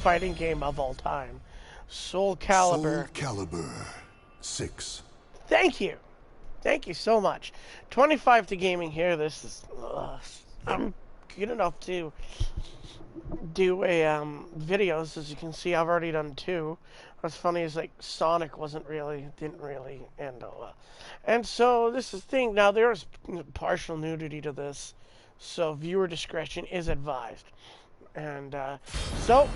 fighting game of all time. Soul Soul Calibur. Calibur 6. Thank you. Thank you so much. 25 to gaming here. This is... I'm good enough to do a videos. As you can see, I've already done 2. What's funny is, like, Sonic didn't really end well. And so, this is the thing. Now, there's partial nudity to this, so viewer discretion is advised. And, so,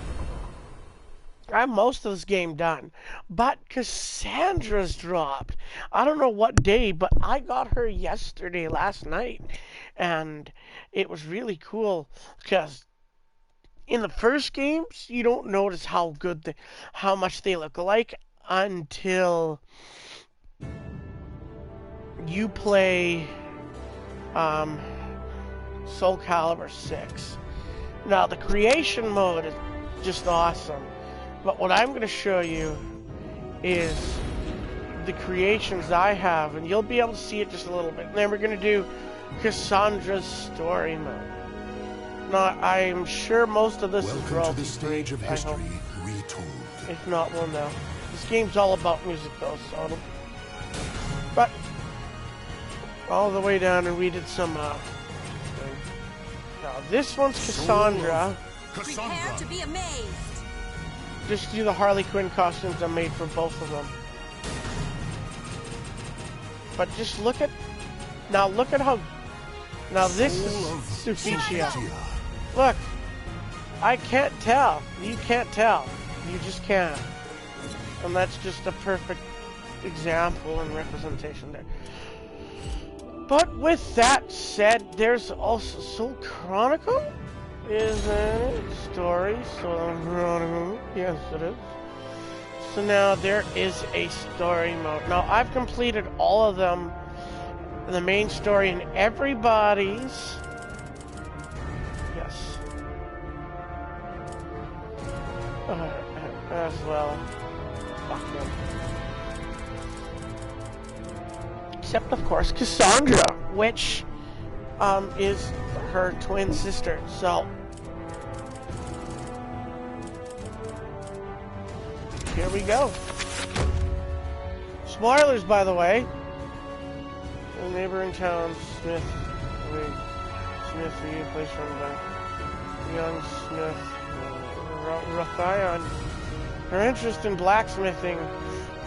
I have most of this game done. But Cassandra's dropped. I don't know what day, but I got her last night. And it was really cool, because in the first games, you don't notice how much they look alike until you play Soul Calibur 6. Now, the creation mode is just awesome, but what I'm going to show you is the creations I have, and you'll be able to see it just a little bit. And then we're going to do Cassandra's story mode. Now, I'm sure most of this is Welcome to the stage of history retold. If not, we'll know. This game's all about music, though, so... But, all the way down, and we did some, Now, this one's Cassandra. Prepare to be amazed. Just do the Harley Quinn costumes I made for both of them. But just look at... Now, look at how... Now, this is Sophitia. Look, I can't tell. You can't tell. You just can't. And that's just a perfect example and representation there. But with that said, there's also Soul Chronicle? Is a story. Soul Chronicle. Yes, it is. So now there is a story mode. Now, I've completed all of them. The main story and everybody's... Yes. As well. Fuck them. Except, of course, Cassandra, which is her twin sister. So, here we go. Spoilers, by the way. The neighboring town, Smith, the place run by young Smith, Rothion. Her interest in blacksmithing,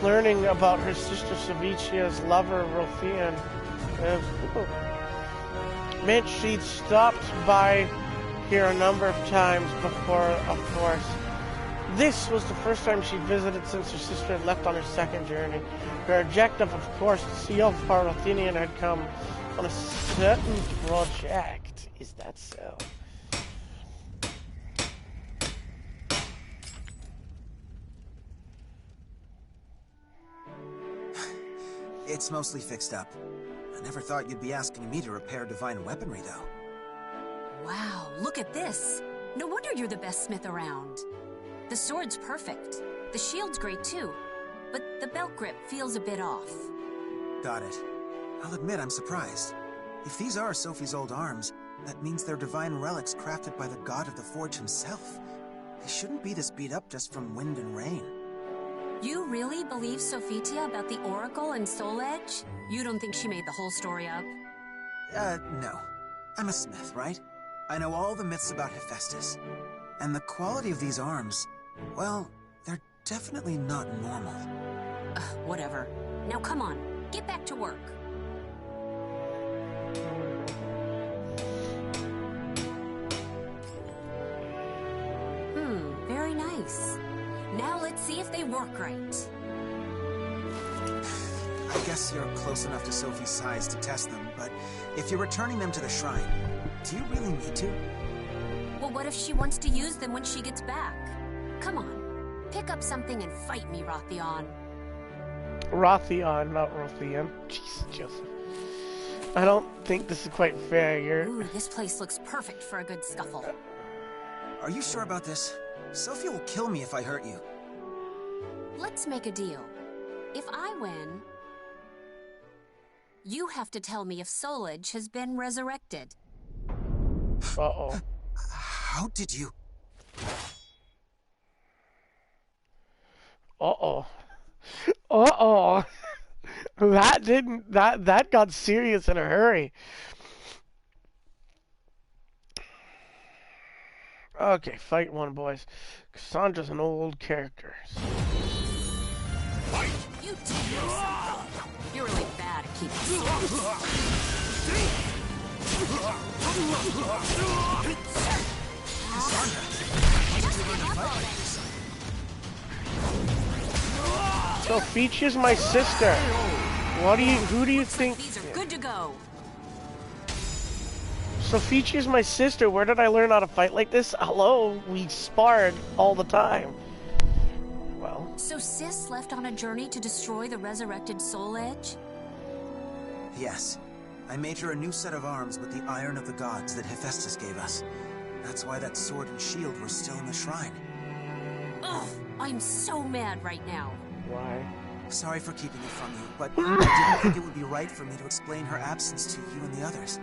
learning about her sister Savicia's lover, Rothion, meant she'd stopped by here a number of times before, of course. This was the first time she'd visited since her sister had left on her second journey. Her objective, of course, to see how far Rothinian had come on a certain project. Is that so? It's mostly fixed up. I never thought you'd be asking me to repair divine weaponry, though. Wow, look at this. No wonder you're the best smith around. The sword's perfect. The shield's great too. But the belt grip feels a bit off. Got it. I'll admit I'm surprised. If these are Sophie's old arms, that means they're divine relics crafted by the god of the forge himself. They shouldn't be this beat up just from wind and rain. You really believe Sophitia about the Oracle and Soul Edge? You don't think she made the whole story up? No. I'm a smith, right? I know all the myths about Hephaestus. And the quality of these arms, well, they're definitely not normal. Whatever. Now come on, get back to work. Very nice. Now let's see if they work right. I guess you're close enough to Sophie's size to test them, but if you're returning them to the shrine, do you really need to? Well, what if she wants to use them when she gets back? Come on, pick up something and fight me, Rothion. Rothion, not Rothion. Jeez, Joseph. I don't think this is quite fair. Ooh, this place looks perfect for a good scuffle. Are you sure about this? Sophie will kill me if I hurt you. Let's make a deal. If I win, you have to tell me if Soul Edge has been resurrected. Uh-oh. How did you... Uh-oh. Uh-oh. That got serious in a hurry. Okay, fight one, boys. Cassandra's an old character. You do know something. You're really bad at keeping So Peaches, my sister. Who do you think? These are good to go. So Peaches, my sister. Where did I learn how to fight like this? Hello, we sparred all the time. Well. So Sis left on a journey to destroy the resurrected Soul Edge? Yes. I made her a new set of arms with the Iron of the Gods that Hephaestus gave us. That's why that sword and shield were still in the shrine. Ugh, I'm so mad right now. Why? Sorry for keeping it from you, but I didn't think it would be right for me to explain her absence to you and the others.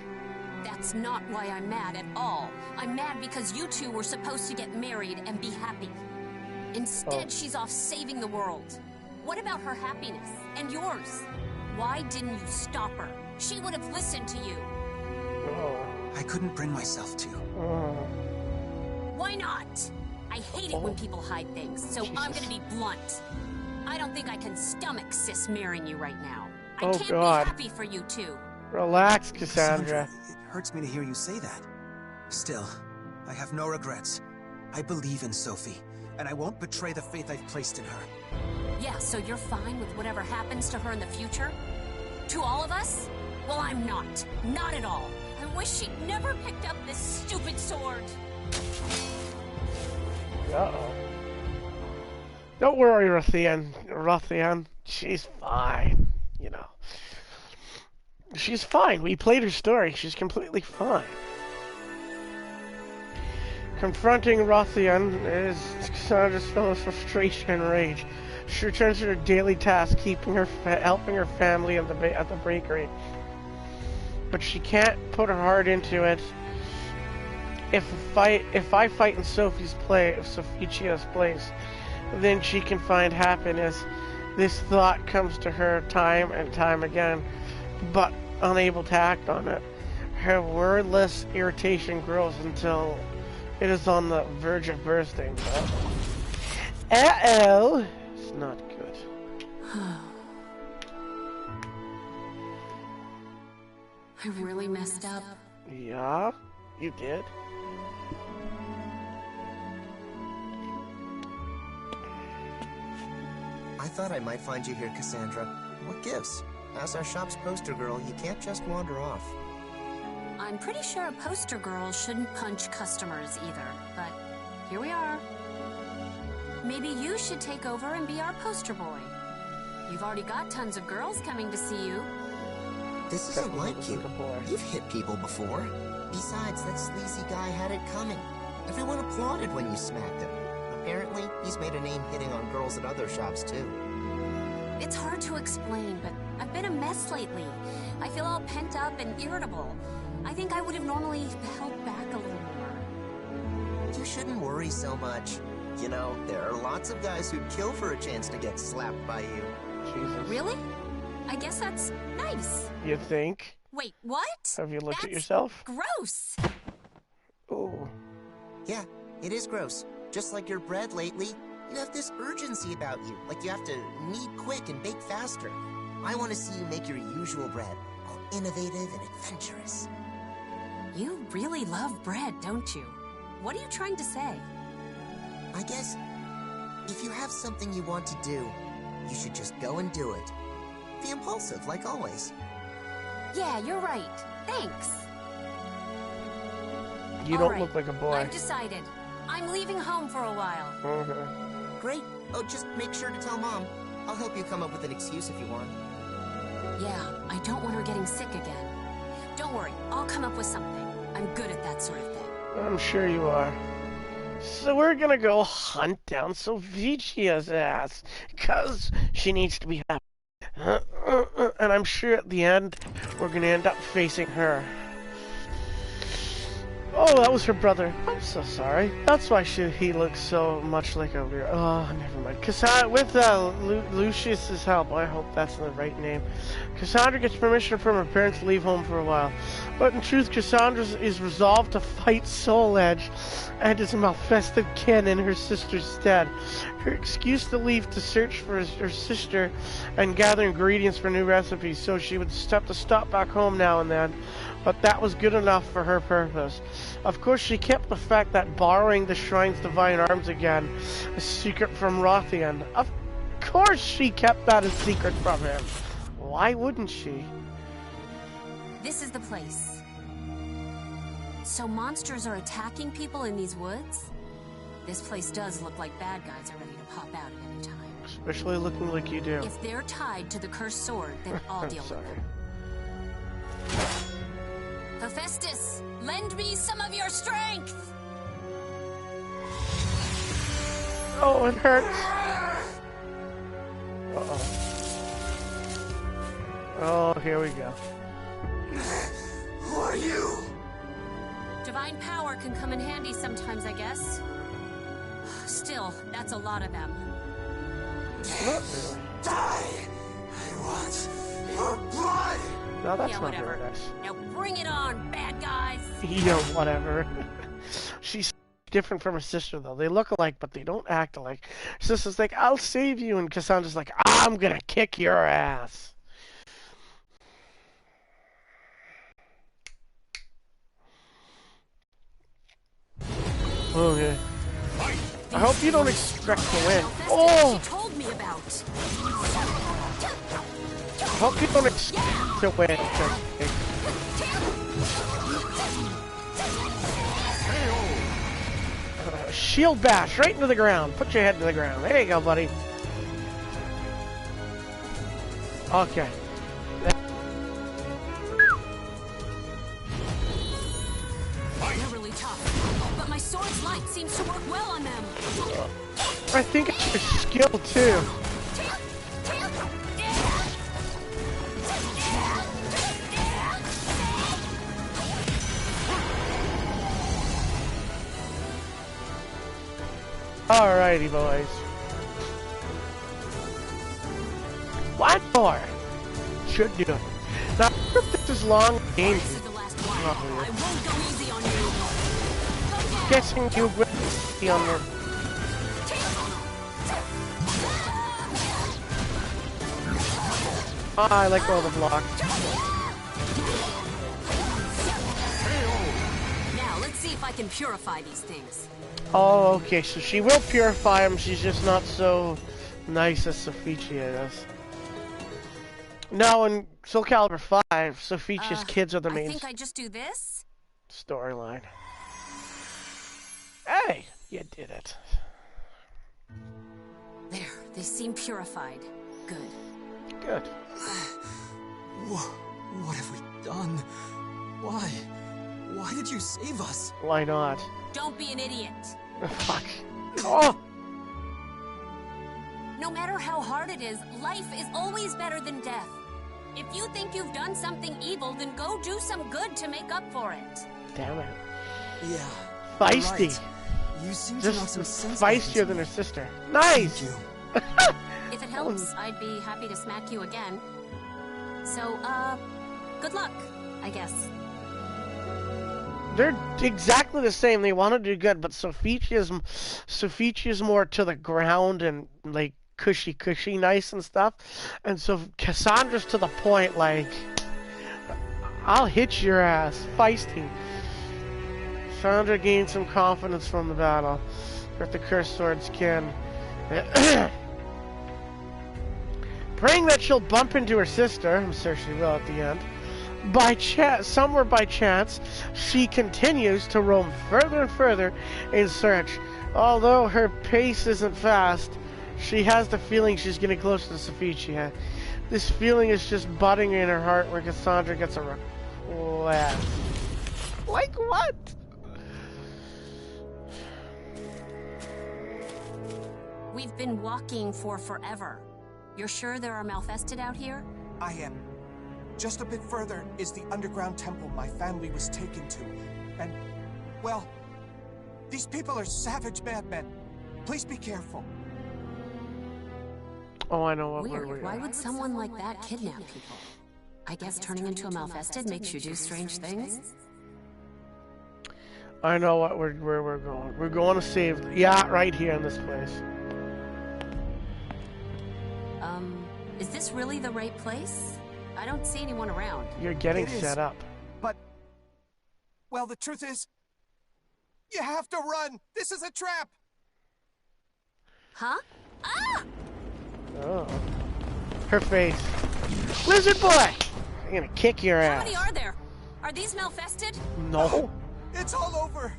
That's not why I'm mad at all. I'm mad because you two were supposed to get married and be happy. Instead, she's off saving the world. What about her happiness? And yours? Why didn't you stop her? She would have listened to you. Oh. I couldn't bring myself to. Oh. Why not? I hate it when people hide things, so I'm gonna be blunt. I don't think I can stomach Sis marrying you right now. I can't be happy for you two. Relax, Cassandra. It hurts me to hear you say that. Still, I have no regrets. I believe in Sophie, and I won't betray the faith I've placed in her. Yeah, so you're fine with whatever happens to her in the future? To all of us? Well, I'm not. Not at all. I wish she'd never picked up this stupid sword. Uh-oh. Don't worry, Rothian. She's fine. You know. She's fine. We played her story. She's completely fine. Confronting Rothian is Cassandra's full of frustration and rage. She returns to her daily task, helping her family at the bakery. But she can't put her heart into it. If I fight in Sophicia's place, then she can find happiness. This thought comes to her time and time again, but unable to act on it. Her wordless irritation grows until it is on the verge of bursting. Uh-oh! It's not good. I really messed up. Yeah, you did. I thought I might find you here, Cassandra. What gives? As our shop's poster girl, you can't just wander off. I'm pretty sure a poster girl shouldn't punch customers either, but here we are. Maybe you should take over and be our poster boy. You've already got tons of girls coming to see you. This isn't like you. You've hit people before. Besides, that sleazy guy had it coming. Everyone applauded when you smacked him. Apparently, he's made a name hitting on girls at other shops, too. It's hard to explain, but I've been a mess lately. I feel all pent up and irritable. I think I would have normally held back a little more. You shouldn't worry so much. You know, there are lots of guys who'd kill for a chance to get slapped by you. Jesus. Really? I guess that's nice. You think? Wait, what? Have you looked That's at yourself? gross. Oh. Yeah, it is gross. Just like your bread lately, you have this urgency about you, like you have to knead quick and bake faster. I want to see you make your usual bread, all innovative and adventurous. You really love bread, don't you? What are you trying to say? I guess, if you have something you want to do, you should just go and do it. Be impulsive, like always. Yeah, you're right. Thanks. You All don't right, look like a boy. I've decided. I'm leaving home for a while. Okay. Great. Oh, just make sure to tell Mom. I'll help you come up with an excuse if you want. Yeah, I don't want her getting sick again. Don't worry, I'll come up with something. I'm good at that sort of thing. I'm sure you are. So we're gonna go hunt down Sophia's ass, cause she needs to be happy. And I'm sure at the end, we're gonna end up facing her. Oh, that was her brother. I'm so sorry. That's why he looks so much like a weird. Oh, never mind. Cassandra, with Lucius's help, I hope that's the right name. Cassandra gets permission from her parents to leave home for a while. But in truth, Cassandra is resolved to fight Soul Edge and his malfested kin in her sister's stead. Her excuse to leave to search for her sister and gather ingredients for new recipes, so she would have to stop back home now and then. But that was good enough for her purpose. Of course, she kept the fact that borrowing the shrine's divine arms again a secret from Rothian. Of course she kept that a secret from him. Why wouldn't she? This is the place. So monsters are attacking people in these woods? This place does look like bad guys are ready to pop out at any time. Especially looking like you do. If they're tied to the cursed sword, then I'll deal with them. Hephaestus, lend me some of your strength! Oh, it hurts. Uh-oh. Oh, here we go. Who are you? Divine power can come in handy sometimes, I guess. Still, that's a lot of them. Not really. Die! I want your blood! No, that's Yeah, not whatever. very nice. Now bring it on, bad guys! Yeah, whatever. She's different from her sister, though. They look alike, but they don't act alike. Her sister's like, I'll save you, and Cassandra's like, I'm gonna kick your ass. Okay. I hope you don't expect to win. Oh! She told me about. I hope you don't expect to win. Shield bash right into the ground. Put your head to the ground. There you go, buddy. Okay. They're really tough, but my sword's light seems to work well on them. I think it's your skill too. Alrighty, boys. One more. Should do it. Now, if this is long game, This is the last one. I won't go easy on you. guessing you will be on the. I like all the block. Now let's see if I can purify these things. Oh, okay, so she will purify him, she's just not so nice as Sophicia is. Now, in Soul Calibur 5, Sophia's kids are the I main think I just do this. storyline. Hey, you did it. There, they seem purified. Good. Good. What have we done? Why? Why did you save us? Why not? Don't be an idiot. Fuck. Oh! No matter how hard it is, life is always better than death. If you think you've done something evil, then go do some good to make up for it. Damn it. Yeah. Feisty. Right. You seem to know Just some sense. feistier than her sister. Nice! Thank you. If it helps, I'd be happy to smack you again. So, good luck, I guess. They're exactly the same. They want to do good, but Sophia's more to the ground and like cushy nice and stuff. And so Cassandra's to the point, like, I'll hit your ass. Feisty. Cassandra gained some confidence from the battle with the cursed sword's kin. Praying that she'll bump into her sister, I'm sure she will at the end. Somewhere by chance, she continues to roam further and further in search. Although her pace isn't fast, she has the feeling she's getting closer to Sophia. This feeling is just budding in her heart where Cassandra gets a request. Like what? We've been walking for forever. You're sure there are Malfested out here? I am. Just a bit further is the underground temple my family was taken to. And well, these people are savage madmen. Please be careful. Oh, I know what Weird. Why would someone like that kidnap people? I guess turning into a Malfested makes you do strange things? I know where we're going. We're going to save. Yeah, right here in this place. Is this really the right place? I don't see anyone around. You're getting It is. set up. But, well, the truth is, you have to run. This is a trap. Huh? Ah! Oh. Her face. Lizard boy! I'm gonna kick your How ass. many are there? Are these Malfested? No. It's all over.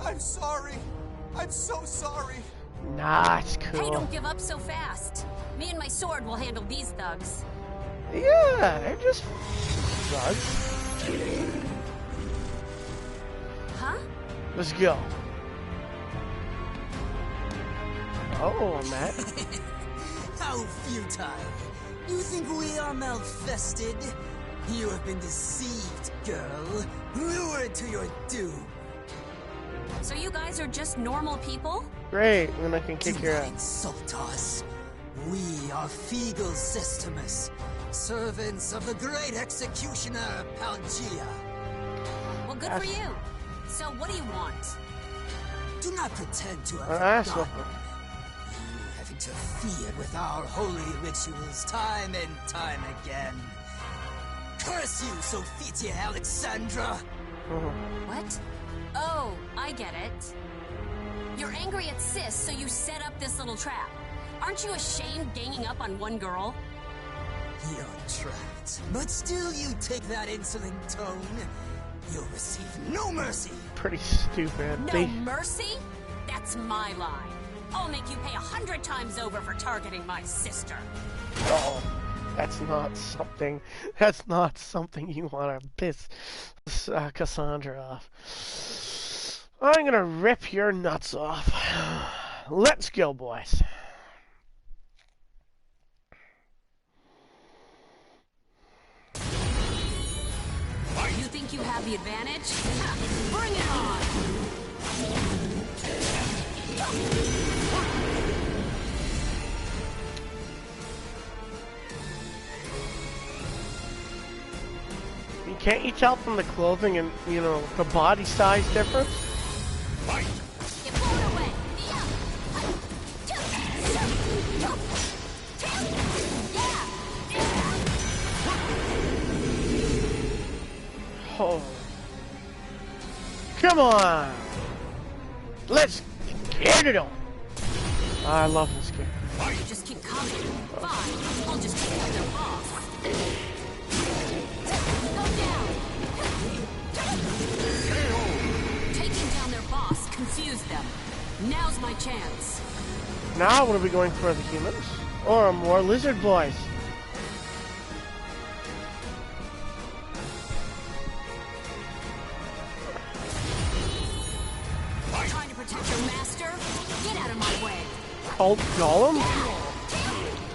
I'm sorry. I'm so sorry. Nah, it's cool. Hey, don't give up so fast. Me and my sword will handle these thugs. Yeah, they're just thugs. Huh? Let's go. Oh, Matt. How futile. You think we are Malfested? You have been deceived, girl. Lured to your doom. So you guys are just normal people? Great, then I can Do kick your not ass. insult us. We are Feegle Systemus, servants of the great executioner Palgia. Well, good for you. So what do you want? Do not pretend to An have asshole. forgotten. You have interfered with our holy rituals time and time again. Curse you, Sophitia Alexandra! What? Oh, I get it. You're angry at Sis, so you set up this little trap. Aren't you ashamed ganging up on one girl? You're trapped, but still you take that insolent tone. You'll receive no mercy. Pretty stupid. No mercy? That's my line. I'll make you pay 100 times over for targeting my sister. Oh, that's not something. That's not something you want to piss Cassandra off. I'm gonna rip your nuts off. Let's go, boys. You think you have the advantage? Ha, bring it on! Can't you tell from the clothing and, you know, the body size difference? Get blown away! Yeah! Oh. Come on! Let's get it on! I love this game. You just keep coming. Fine, I'll just take out their boss. Go down! Taking down their boss confused them. Now's my chance. Now what are we going for, the humans? Or more lizard boys? Trying to protect your master? Get out of my way. Called Golem?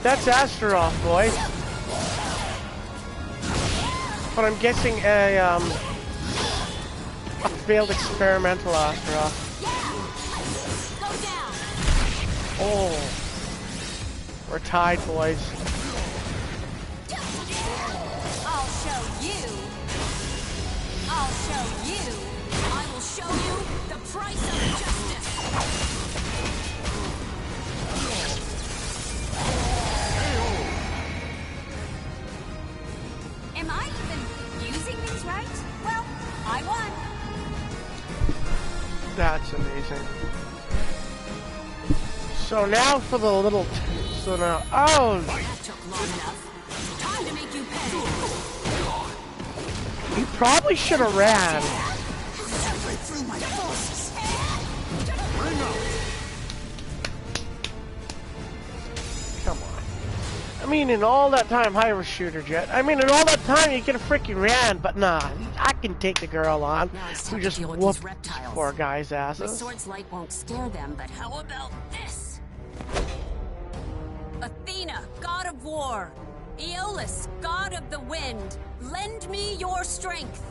That's Astaroth, boys. But I'm guessing a failed experimental Astaroth. Go down! Oh. We're tied, boys. I'll show you. I'll show you. I will show you the price of justice. Am I even using these right? Well, I won. That's amazing. So now for the little... So now... Oh! That took long enough. Time to make you pay. You probably should have ran. Separate through my forces. Come on. I mean, in all that time, Hyra Shooter Jet. I mean, in all that time, you could have freaking ran, but nah. I can take the girl on. Now it's Who time to just deal with whooped these reptiles. poor guy's My asses. sword's light won't scare them, but how about this? Athena, god of war. Aeolus, god of the wind. Lend me your strength.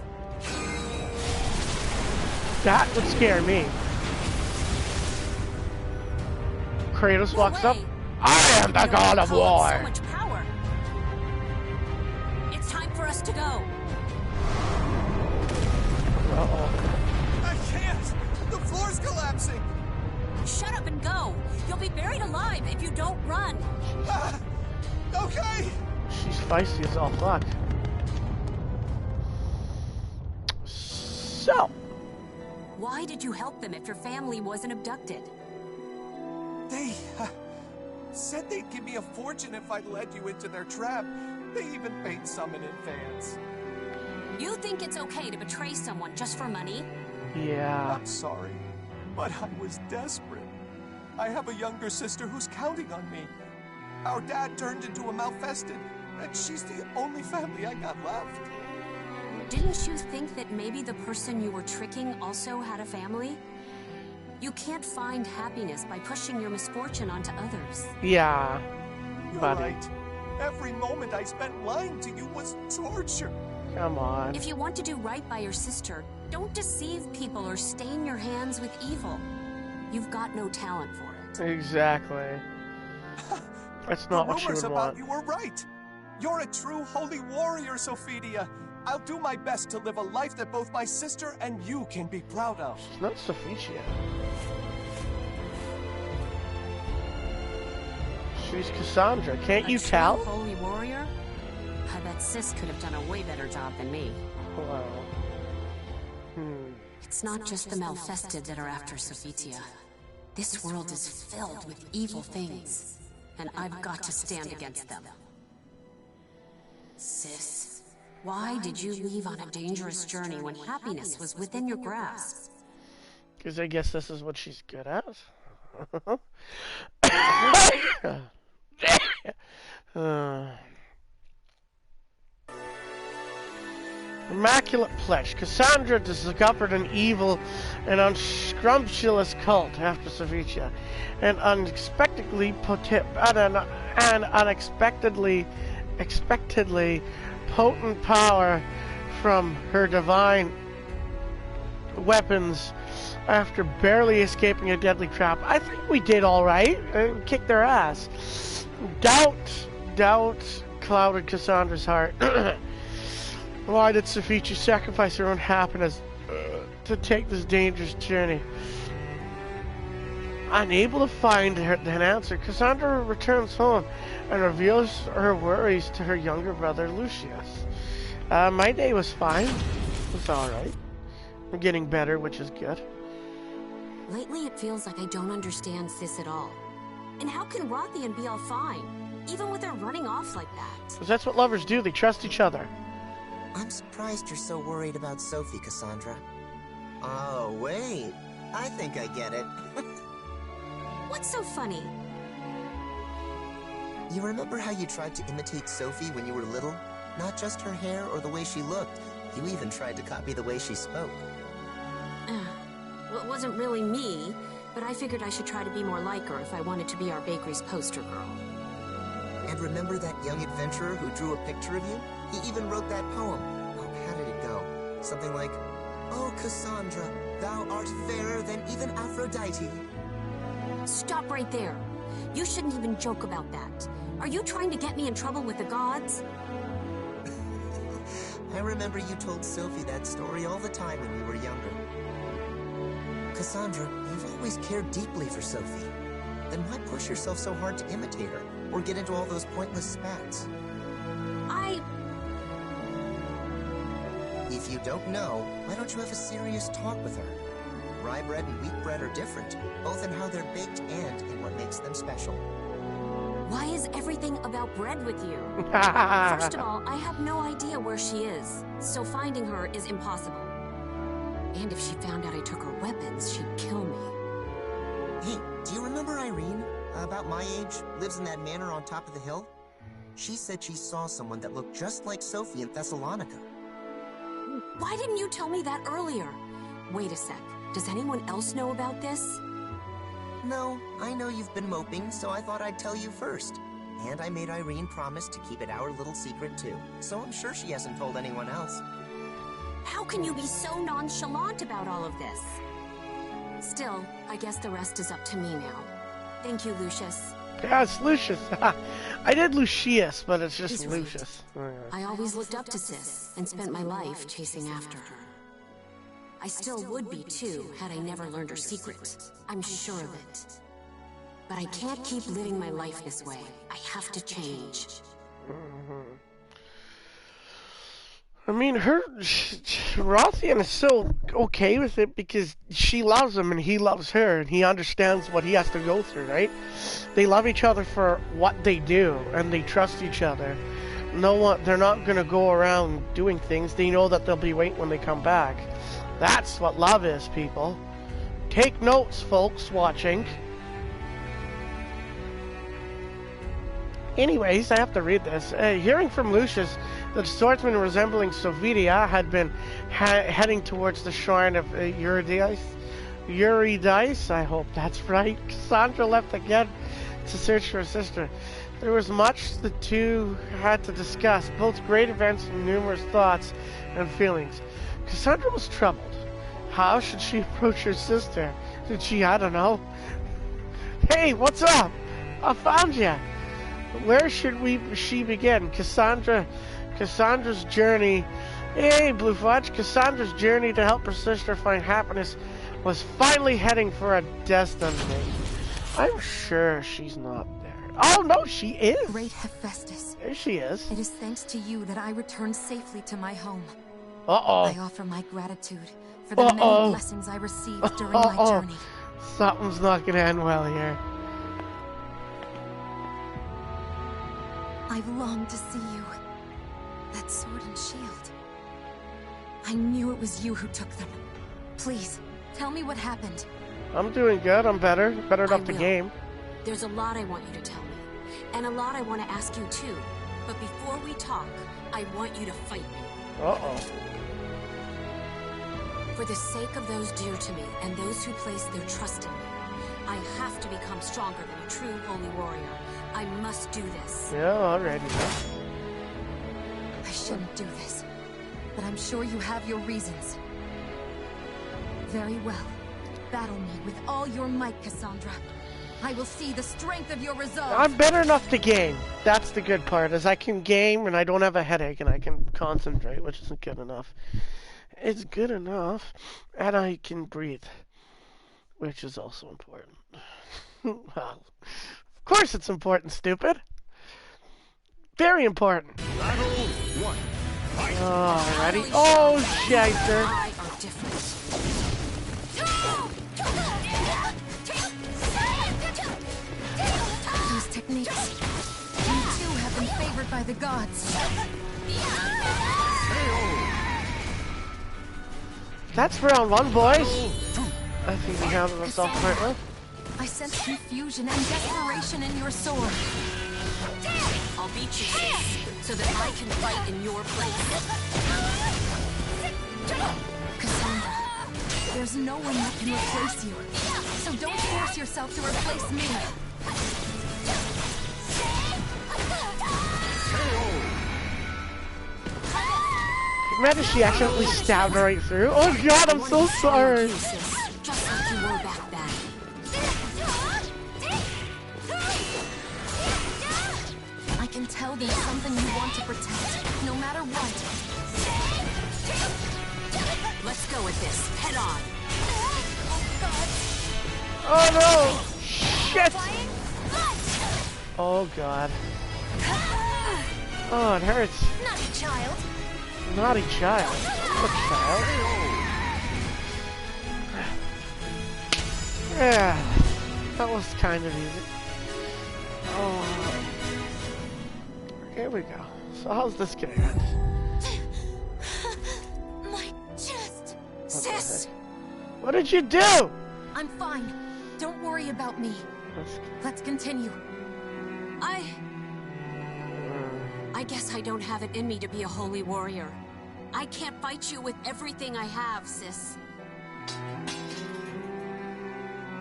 That would scare me. Kratos walks up. I am the god of war. So much power. It's time for us to go. Uh-oh. I can't! The floor's collapsing! Shut up and go. You'll be buried alive if you don't run. Ah, okay! She's feisty as all fuck. So, Why did you help them if your family wasn't abducted? They said they'd give me a fortune if I led you into their trap. They even paid some in advance. You think it's okay to betray someone just for money? yeah. I'm sorry, but I was desperate. I have a younger sister who's counting on me. Our dad turned into a malfested, and she's the only family I got left. Didn't you think that maybe the person you were tricking also had a family? You can't find happiness by pushing your misfortune onto others. Yeah. You're Buddy. right. Every moment I spent lying to you was torture. Come on. If you want to do right by your sister, don't deceive people or stain your hands with evil. You've got no talent for it. Exactly. That's not what she rumors would about want. you were right. You're a true holy warrior, Sophia. I'll do my best to live a life that both my sister and you can be proud of. It's not Sophia. She's Cassandra. Can't you A true tell? holy warrior? I bet Sis could have done a way better job than me. Wow. It's not just the malfested that are after Sophia. This world is filled with evil things, and I've got to stand against them. Sis, why did you leave on a dangerous journey when happiness was within your grasp? Because I guess this is what she's good at. Immaculate Flesh. Cassandra discovered an evil and unscrumptious cult after Sophia, and unexpectedly expectedly potent power from her divine weapons after barely escaping a deadly trap. I think we did all right. Kicked their ass. Doubt clouded Cassandra's heart. Why did Sophia sacrifice her own happiness to take this dangerous journey? Unable to find an answer, Cassandra returns home and reveals her worries to her younger brother, Lucius. My day was fine. It was alright. I'm getting better, which is good. Lately, it feels like I don't understand Sis at all. And how can Rothian be all fine, even with her running off like that? Because that's what lovers do. They trust each other. I'm surprised you're so worried about Sophie, Cassandra. Oh, wait. I think I get it. What's so funny? You remember how you tried to imitate Sophie when you were little? Not just her hair or the way she looked. You even tried to copy the way she spoke. Well, it wasn't really me, but I figured I should try to be more like her if I wanted to be our bakery's poster girl. And remember that young adventurer who drew a picture of you? He even wrote that poem. Oh, how did it go? Something like, "Oh, Cassandra, thou art fairer than even Aphrodite." Stop right there. You shouldn't even joke about that. Are you trying to get me in trouble with the gods? I remember you told Sophie that story all the time when we were younger. Cassandra, you've always cared deeply for Sophie. Then why push yourself so hard to imitate her, or get into all those pointless spats? If you don't know, why don't you have a serious talk with her? Rye bread and wheat bread are different, both in how they're baked and in what makes them special. Why is everything about bread with you? First of all, I have no idea where she is, so finding her is impossible. And if she found out I took her weapons, she'd kill me. Hey, do you remember Irene? About my age, lives in that manor on top of the hill? She said she saw someone that looked just like Sophie in Thessalonica. Why didn't you tell me that earlier? Wait a sec. Does anyone else know about this? No, I know you've been moping, so I thought I'd tell you first. And I made Irene promise to keep it our little secret too, so I'm sure she hasn't told anyone else. How can you be so nonchalant about all of this? Still, I guess the rest is up to me now. Thank you, Lucius. Yeah, it's Lucius. I did Lucius, but it's just He's right. Lucius. I always looked up to Sis and spent my life chasing after her. I still would be too, had I never learned her secret. I'm sure of it. But I can't keep living my life this way. I have to change. I mean, Rothian is so okay with it because she loves him and he loves her and he understands what he has to go through, right? They love each other for what they do and they trust each other. They're not gonna go around doing things. They know that they'll be waiting when they come back. That's what love is, people. Take notes, folks watching. Anyways, I have to read this. Hearing from Lucius that the swordsman resembling Sovidia had been heading towards the shrine of Eurydice, I hope that's right. Cassandra left again to search for her sister. There was much the two had to discuss, both great events and numerous thoughts and feelings. Cassandra was troubled. How should she approach her sister? Did she, I don't know. Hey, what's up? I found you. Where should she begin? Cassandra's journey. Hey, Blue Fudge. Cassandra's journey to help her sister find happiness was finally heading for a destiny. I'm sure she's not there. Oh, no, she is. Great Hephaestus. There she is. It is thanks to you that I returned safely to my home. Uh-oh. I offer my gratitude for the many blessings I received during my journey. Something's not going to end well here. I've longed to see you. That sword and shield. I knew it was you who took them. Please, tell me what happened. I'm doing good. I'm better. Better up the game. There's a lot I want you to tell me. And a lot I want to ask you too. But before we talk, I want you to fight me. Uh-oh. For the sake of those dear to me and those who place their trust in me, I have to become stronger than a true holy warrior. I must do this. Yeah, already. I shouldn't do this, but I'm sure you have your reasons. Very well. Battle me with all your might, Cassandra. I will see the strength of your resolve. I'm better enough to game. That's the good part, is I can game and I don't have a headache and I can concentrate, which isn't good enough. It's good enough, and I can breathe, which is also important. Well, of course it's important, stupid. Very important. Battle 1. Fight. Oh, ready? Oh, shizer. I are different. These techniques. You too have been favored by the gods. That's round one, boys. I think we handled ourselves quite well. I sense confusion and desperation in your sword. I'll beat you, sis, so that I can fight in your place. Cassandra, there's no one that can replace you. So don't force yourself to replace me. Imagine she accidentally stabbed her right through. Oh god, I'm so sorry. Just like you were back then. I can tell there's something you want to protect, no matter what. Let's go with this. Head on. Oh no! Shit! Oh god. Oh, it hurts. Not a child. Naughty child. I'm a child. Yeah, that was kind of easy. Oh, here we go. So how's this gonna end? My chest. Sis! What did you do? I'm fine. Don't worry about me. Let's continue. I guess I don't have it in me to be a holy warrior. I can't fight you with everything I have, sis.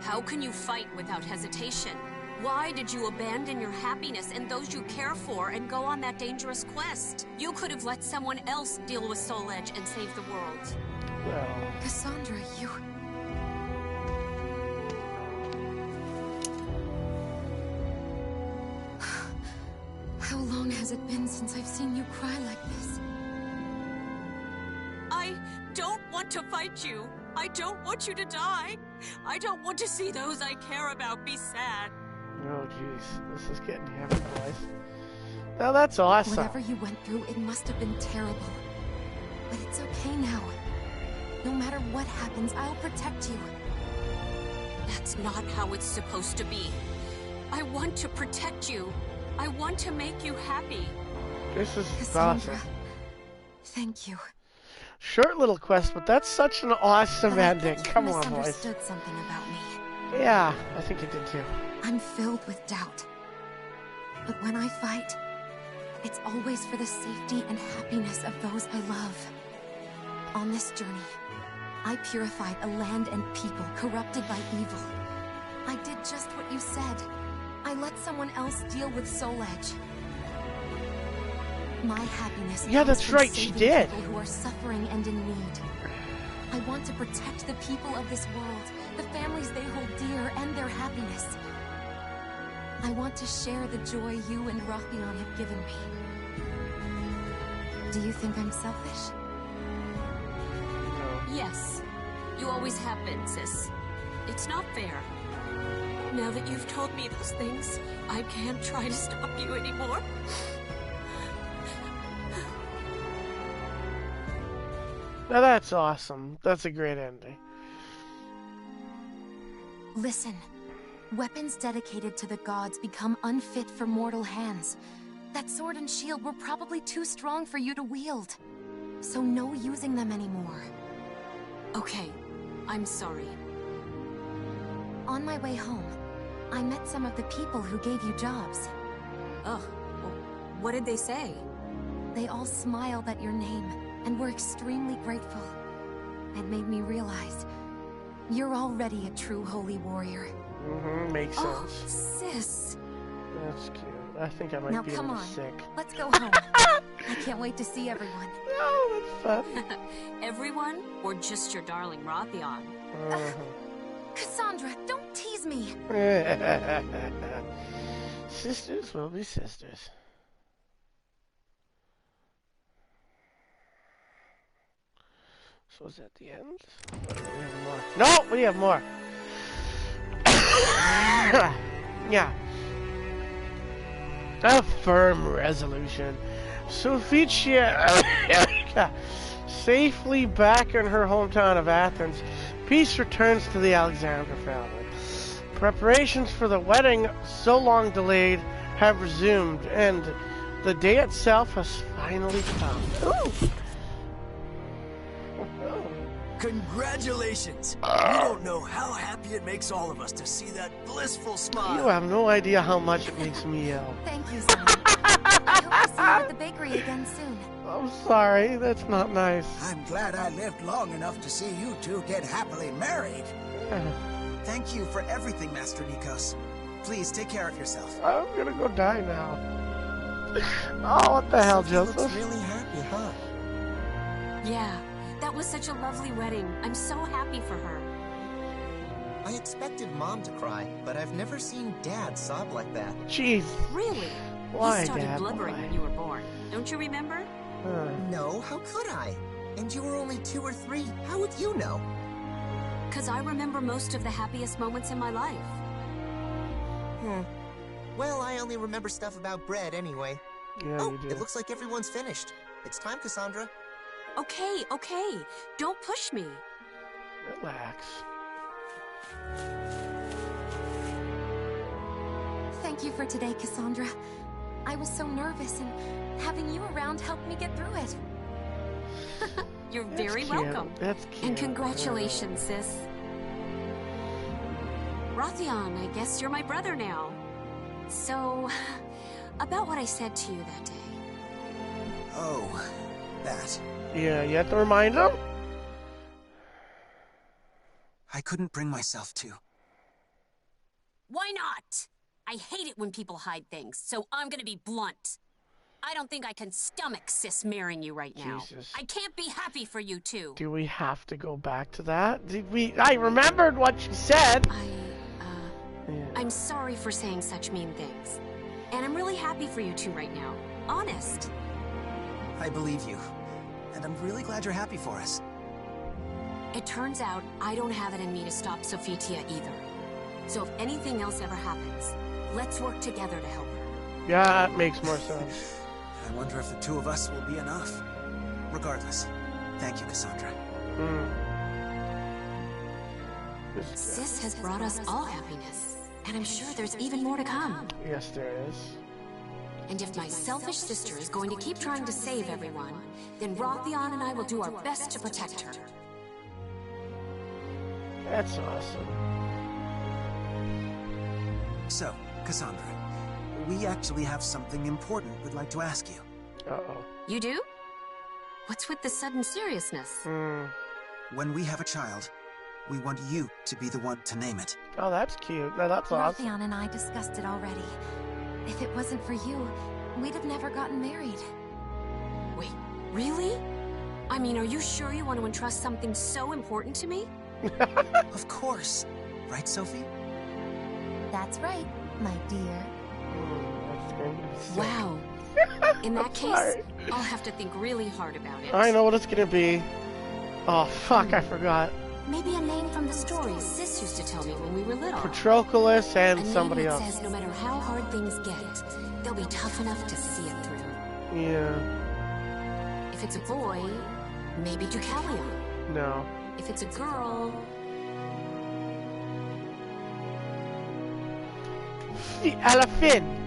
How can you fight without hesitation? Why did you abandon your happiness and those you care for and go on that dangerous quest? You could have let someone else deal with Soul Edge and save the world. Well, Cassandra, you... How long has it been since I've seen you cry like this? I don't want to fight you. I don't want you to die. I don't want to see those I care about be sad. oh jeez, this is getting heavy, boys. Now that's awesome. Whatever you went through, it must have been terrible. But it's okay now. No matter what happens, I'll protect you. That's not how it's supposed to be. I want to protect you. I want to make you happy. This is Cassandra, awesome. thank you. Short little quest, but that's such an awesome But I ending. think you Come on, boys. misunderstood something about me. Yeah, I think you did too. I'm filled with doubt. But when I fight, it's always for the safety and happiness of those I love. On this journey, I purified a land and people corrupted by evil. I did just what you said. I let someone else deal with Soul Edge. My happiness Yeah, comes that's from right, she saving did. people who are suffering and in need. I want to protect the people of this world, the families they hold dear, and their happiness. I want to share the joy you and Rothion have given me. Do you think I'm selfish? Yes, you always have been, sis. It's not fair. Now that you've told me those things, I can't try to stop you anymore. Now that's awesome. That's a great ending. Listen, weapons dedicated to the gods become unfit for mortal hands. That sword and shield were probably too strong for you to wield. So no using them anymore. Okay, I'm sorry. On my way home, I met some of the people who gave you jobs. Ugh, what did they say? They all smiled at your name and were extremely grateful. It made me realize you're already a true holy warrior. Mm-hmm, makes Oh, sense. sis. That's cute. I think I might Now be a come little on, sick. let's go home. I can't wait to see everyone. Oh, that's fun. Everyone, or just your darling Rothion? Cassandra, don't tease me. Sisters will be sisters. So is that the end? Or do we have more? No, we have more. Yeah. A firm resolution. Sophicia safely back in her hometown of Athens, peace returns to the Alexander family. Preparations for the wedding, so long delayed, have resumed, and the day itself has finally come. Ooh. Congratulations! You don't know how happy it makes all of us to see that blissful smile. You have no idea how much it makes me ill. Thank you, Simon. I hope to see you at the bakery again soon. I'm sorry, that's not nice. I'm glad I lived long enough to see you two get happily married. Thank you for everything, Master Nikos. Please take care of yourself. I'm gonna go die now. Oh, what the hell, Sophie looks Joseph? really happy, huh? Yeah, that was such a lovely wedding. I'm so happy for her. I expected Mom to cry, but I've never seen Dad sob like that. Jeez. Really? Why, He started Dad? blubbering Why? when you were born. Don't you remember? No, how could I? And you were only 2 or 3. How would you know? Because I remember most of the happiest moments in my life. Well, I only remember stuff about bread anyway. Yeah, Oh, you do. it looks like everyone's finished. It's time, Cassandra. Okay, okay. Don't push me. Relax. Thank you for today, Cassandra. I was so nervous, and having you around helped me get through it. You're That's very cute. welcome. That's cute. And congratulations, sis. Rothion, I guess you're my brother now. So, about what I said to you that day. Oh, that. Yeah, you have to remind him? I couldn't bring myself to. Why not? I hate it when people hide things, so I'm gonna be blunt. I don't think I can stomach Sis marrying you right now. Jesus. I can't be happy for you two. Do we have to go back to that? Did we? I remembered what she said. Yeah. I'm sorry for saying such mean things. And I'm really happy for you two right now. Honest. I believe you. And I'm really glad you're happy for us. It turns out I don't have it in me to stop Sophitia either. So if anything else ever happens, let's work together to help her. Yeah, that makes more sense. I wonder if the two of us will be enough. Regardless, thank you, Cassandra. Sis has brought us all happiness, and I'm sure there's even more to come. Yes, there is. And if my selfish sister is going to keep trying to save everyone, then Rothion and I will do our best to protect her. That's awesome. So, Cassandra, we actually have something important we'd like to ask you. Uh-oh. You do? What's with the sudden seriousness? When we have a child, we want you to be the one to name it. Oh, that's cute. No, that's awesome. Rothion and I discussed it already. If it wasn't for you, we'd have never gotten married. Wait, really? I mean, are you sure you want to entrust something so important to me? Of course. Right, Sophie? That's right, my dear. That's going to be sick. Wow. In that case, sorry. I'll have to think really hard about it. I know what it's gonna be. Oh, fuck, I forgot. Maybe a name from the stories Sis used to tell me when we were little. Patroclus and A somebody name that else. says no matter how hard things get, they'll be tough enough to see it through. Yeah. If it's a boy, maybe Deucalion. No. If it's a girl... Elefin.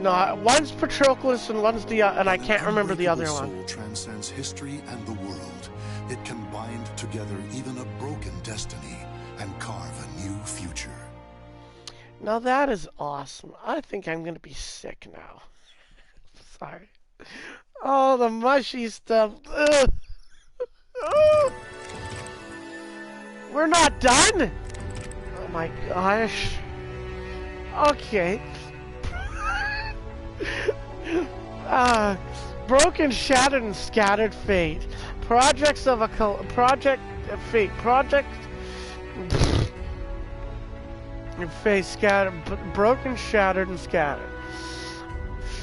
No, one's Patroclus and one's the and I can't remember the other one. Soul transcends history and the world. It can bind together even a broken destiny and carve a new future. Now that is awesome. I think I'm gonna be sick now. Sorry. Oh, the mushy stuff. Ugh. Oh. We're not done. Oh my gosh. Okay. Broken, shattered, and scattered fate. Projects of a project fate. Project. Fate scattered. Broken, shattered, and scattered.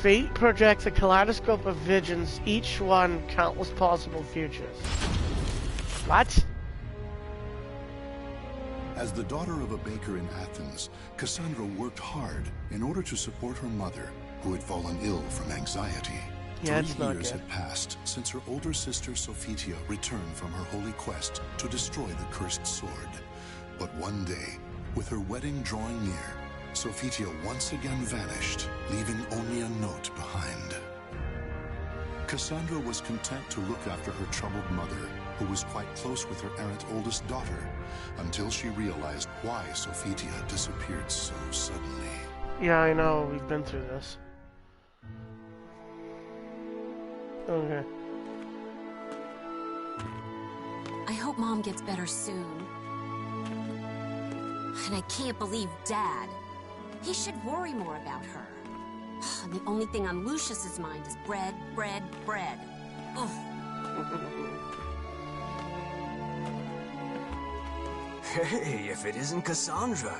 Fate projects a kaleidoscope of visions, each one countless possible futures. What? As the daughter of a baker in Athens, Cassandra worked hard in order to support her mother, who had fallen ill from anxiety. Yeah, it's 3 not years good. had passed since her older sister Sophitia returned from her holy quest to destroy the cursed sword. But one day, with her wedding drawing near, Sophitia once again vanished, leaving only a note behind. Cassandra was content to look after her troubled mother, who was quite close with her errant oldest daughter, until she realized why Sophitia disappeared so suddenly. Yeah, I know. We've been through this. Okay. I hope Mom gets better soon. And I can't believe Dad. He should worry more about her. The only thing on Lucius's mind is bread, bread, bread. Ugh. Hey, if it isn't Cassandra.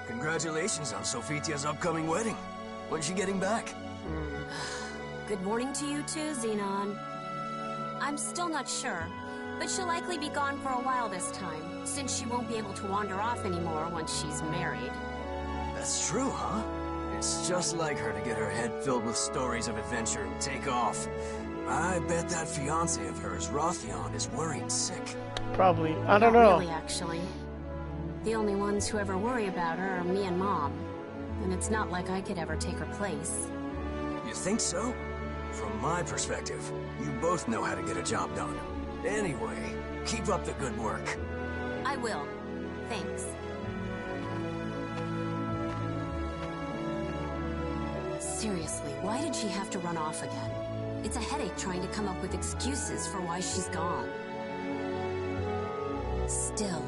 Congratulations on Sophitia's upcoming wedding. When's she getting back? Good morning to you too, Xenon. I'm still not sure, but she'll likely be gone for a while this time, since she won't be able to wander off anymore once she's married. That's true, huh? It's just like her to get her head filled with stories of adventure and take off. I bet that fiancé of hers, Rothion, is worried sick. Probably. I don't Not know. really, actually. The only ones who ever worry about her are me and Mom. And it's not like I could ever take her place. You think so? From my perspective, you both know how to get a job done. Anyway, keep up the good work. I will. Thanks. Seriously, why did she have to run off again? It's a headache trying to come up with excuses for why she's gone. Still.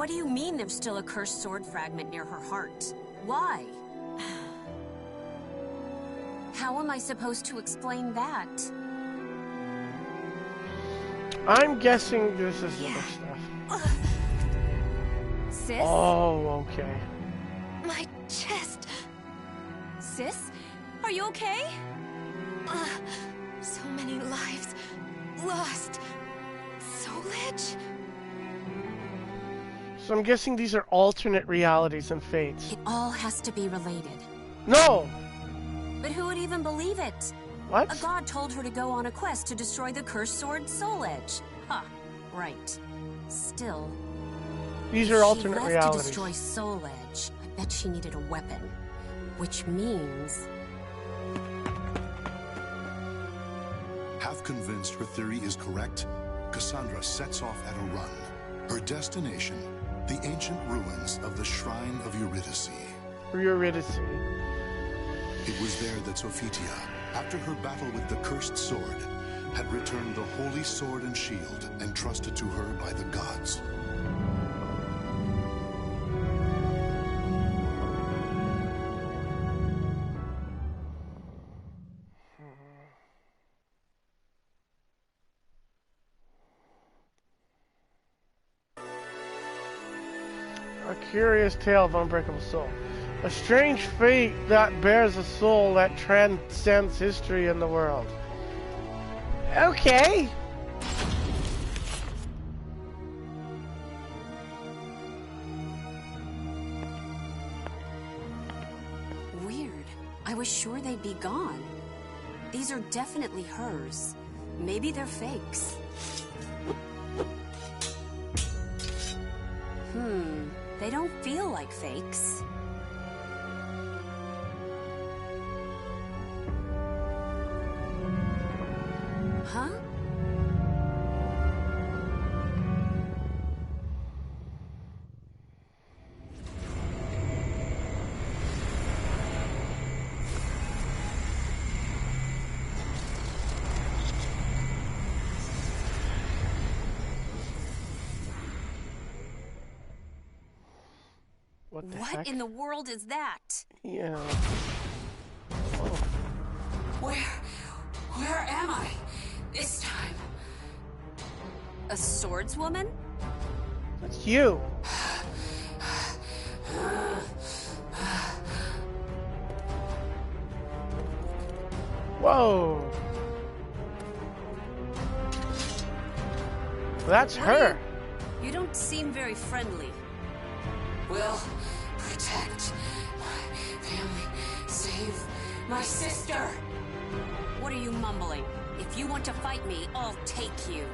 What do you mean there's still a cursed sword fragment near her heart? Why? How am I supposed to explain that? I'm guessing this is other stuff. Sis? Oh, okay. My chest. Sis? Are you okay? So many lives lost. Soulage? So I'm guessing these are alternate realities and fates. It all has to be related. No! But who would even believe it? What? A god told her to go on a quest to destroy the cursed sword Soul Edge. Huh, right. Still, These are alternate she left realities. to destroy Soul Edge. I bet she needed a weapon. Which means... Half convinced her theory is correct, Cassandra sets off at a run. Her destination, the ancient ruins of the Shrine of Eurydice. Eurydice. It was there that Sophitia, after her battle with the cursed sword, had returned the holy sword and shield entrusted to her by the gods. A curious tale of unbreakable soul. A strange fate that bears a soul that transcends history and the world. Okay. Weird. I was sure they'd be gone. These are definitely hers. Maybe they're fakes. They don't feel like fakes. Huh? What the What heck? in the world is that? Yeah. Where am I? This time? A swordswoman? That's you. Whoa. That's her. You don't seem very friendly. Will protect my family, save my sister. What are you mumbling? If you want to fight me, I'll take you.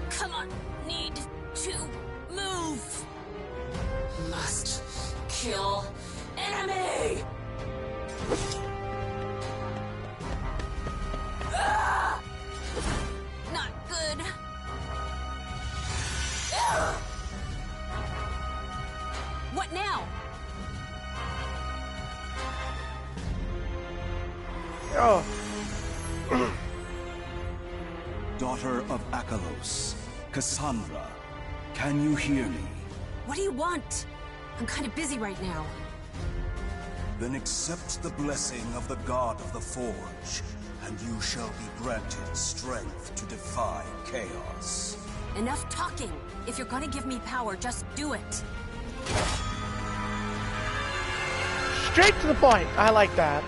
Come on, need to move. Must kill enemy. Not good. What now? Oh. Daughter of Akalos, Cassandra, can you hear me? What do you want? I'm kind of busy right now. Then accept the blessing of the God of the Forge, and you shall be granted strength to defy chaos. Enough talking. If you're gonna give me power, just do it. Straight to the point. I like that.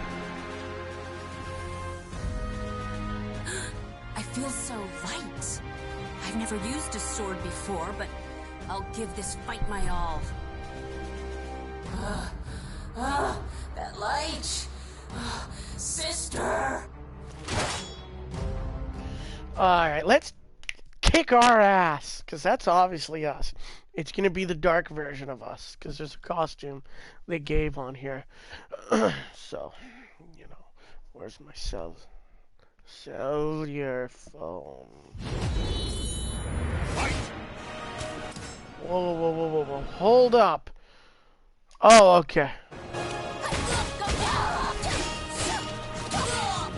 I feel so light. I've never used a sword before, but I'll give this fight my all. That light! Sister! Alright, let's kick our ass, because that's obviously us. It's going to be the dark version of us, because there's a costume they gave on here. So, you know, where's my cell? Cellular phone. Whoa, whoa, whoa, whoa, whoa. Hold up. Oh, okay.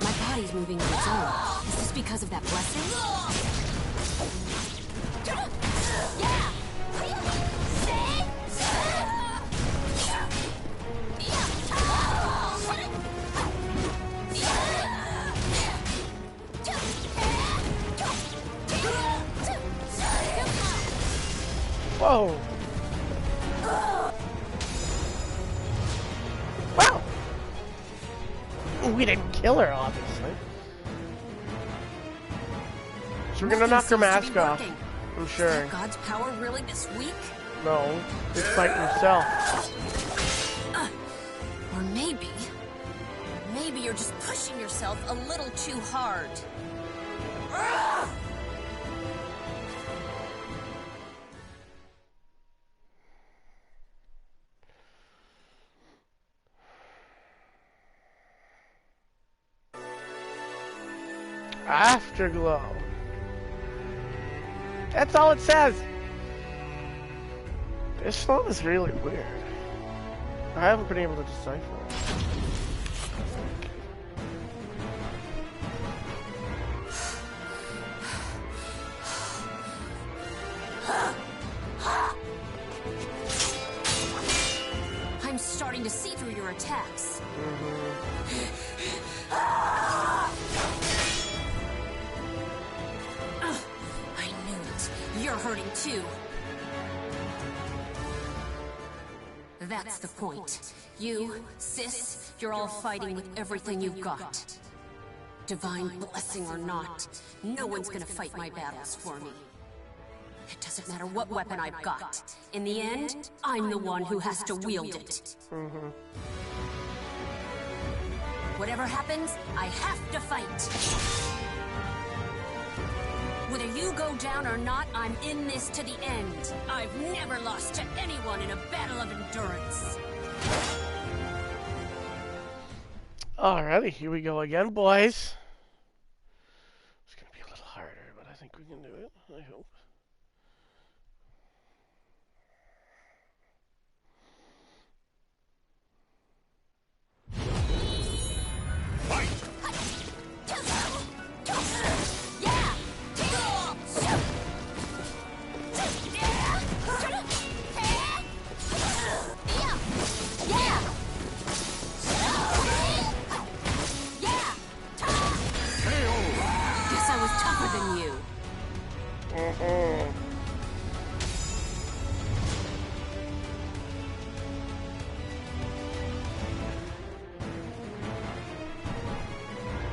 My body's moving on its own. Is this because of that blessing? Yeah! Whoa! Wow! We didn't kill her, obviously. So we're gonna knock her mask off. I'm sure. Is that God's power really this weak? No, he's fighting himself. Or maybe you're just pushing yourself a little too hard. Afterglow. That's all it says. This phone is really weird. I haven't been able to decipher it. I'm starting to see through your attacks. I knew it. You're hurting too. That's the point. You, sis, you're all fighting with everything you've got. Divine blessing or not, no one's gonna fight my battles for me. It doesn't matter what weapon I've got. In the end, I'm the one who has to wield it. Whatever happens, I have to fight. Whether you go down or not, I'm in this to the end. I've never lost to anyone in a battle of endurance. Alrighty, here we go again, boys. It's gonna be a little harder, but I think we can do it. I hope.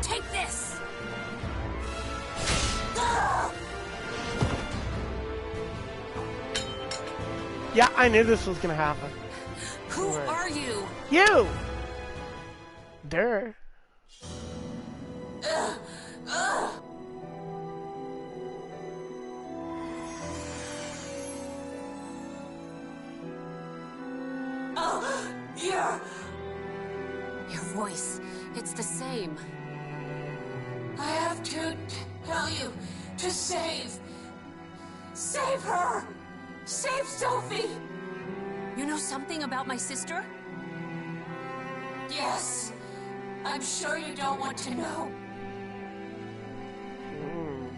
Take this! Yeah, I knew this was gonna happen. Who are you? You! There. Your voice, it's the same. I have to tell you to save her! Save Sophie! You know something about my sister? Yes. I'm sure you don't want to know.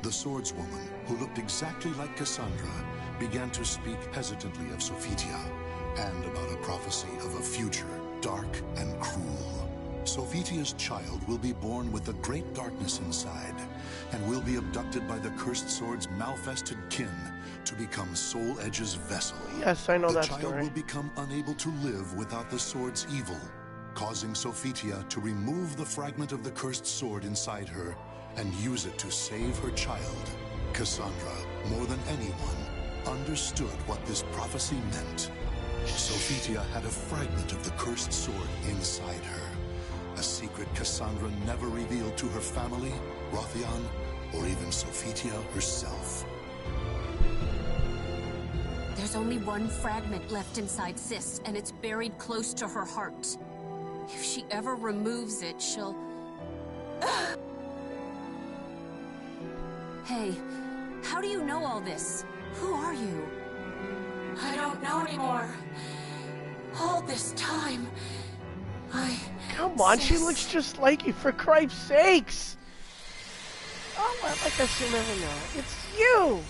The swordswoman, who looked exactly like Cassandra, began to speak hesitantly of Sophitia and about a prophecy of a future dark and cruel. Sophitia's child will be born with a great darkness inside and will be abducted by the cursed sword's malfested kin to become Soul Edge's vessel. Yes, I know that story. The child will become unable to live without the sword's evil, causing Sophitia to remove the fragment of the cursed sword inside her and use it to save her child. Cassandra, more than anyone, understood what this prophecy meant. Sophitia had a fragment of the cursed sword inside her, a secret Cassandra never revealed to her family, Rothion, or even Sophitia herself. There's only one fragment left inside Sis, and it's buried close to her heart. If she ever removes it, she'll... Hey, how do you know all this? Who are you? I don't know anymore. All this time, Come on, she looks just like you, for Christ's sakes! Oh what? I guess you'll never know. It's you!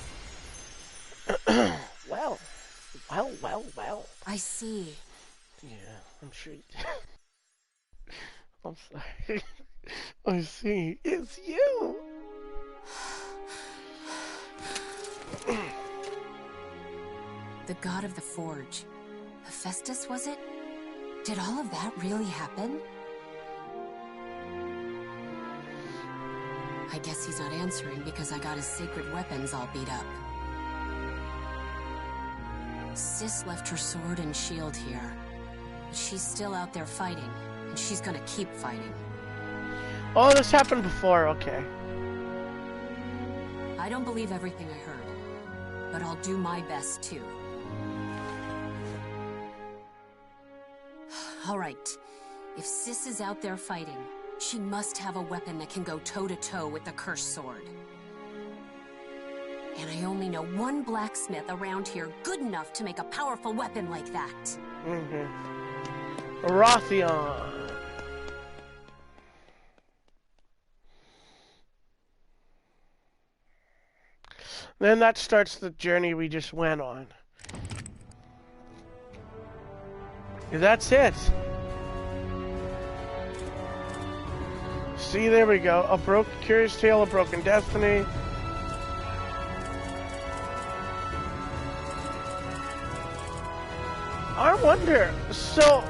Well. Well. I see. Yeah, I'm sure you did. I'm sorry. I see. It's you! The god of the forge. Hephaestus, was it? Did all of that really happen? I guess he's not answering because I got his sacred weapons all beat up. Sis left her sword and shield here. But she's still out there fighting, and she's gonna keep fighting. Oh, this happened before, okay. I don't believe everything I heard, but I'll do my best too. All right, if Sis is out there fighting, she must have a weapon that can go toe-to-toe with the cursed sword. And I only know one blacksmith around here good enough to make a powerful weapon like that. Rothion. Then that starts the journey we just went on. That's it. See, there we go. Curious Tale of Broken Destiny. I wonder, so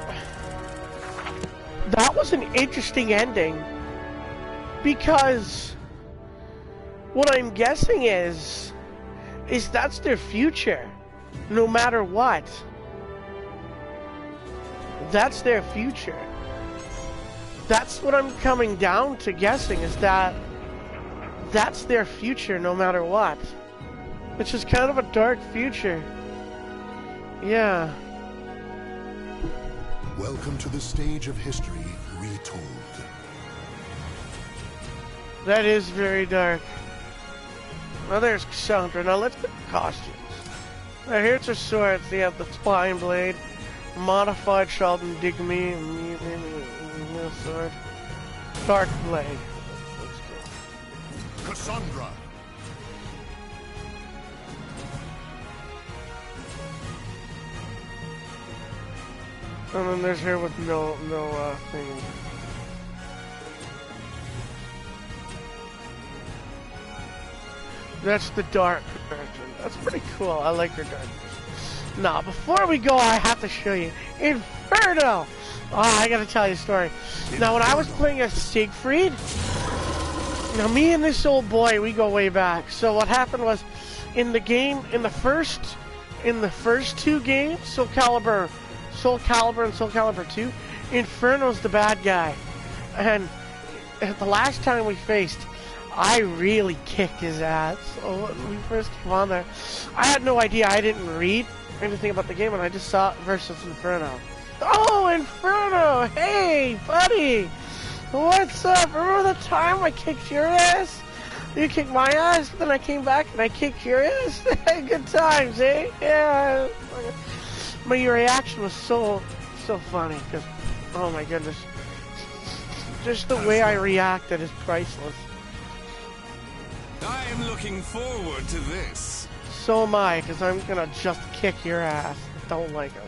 that was an interesting ending because what I'm guessing is that's their future, no matter what. That's their future. That's what I'm coming down to guessing, is that's their future no matter what. Which is kind of a dark future. Yeah. Welcome to the stage of history retold. That is very dark. Well, there's Cassandra. Now let's get the costumes. Now here's her swords. They have the spine blade, modified Sheldon Digby, sword, dark blade. Let's go. Cassandra. And then there's her with no thing. That's the dark version. That's pretty cool. I like her dark version. Now, before we go, I have to show you Inferno. Oh, I gotta tell you a story. Now, when I was playing as Siegfried, now me and this old boy, we go way back. So what happened was, in the game, in the first two games, Soul Calibur and Soul Calibur 2, Inferno's the bad guy. And the last time we faced, I really kicked his ass. So when we first came on there, I had no idea. I didn't read anything about the game, and I just saw it versus Inferno. Oh, Inferno! Hey, buddy! What's up? Remember the time I kicked your ass? You kicked my ass, then I came back and I kicked your ass? Good times, eh? Yeah. But your reaction was so funny, because, oh my goodness. Just the way I reacted is priceless. I am looking forward to this. So am I, because I'm gonna just kick your ass. Don't like it.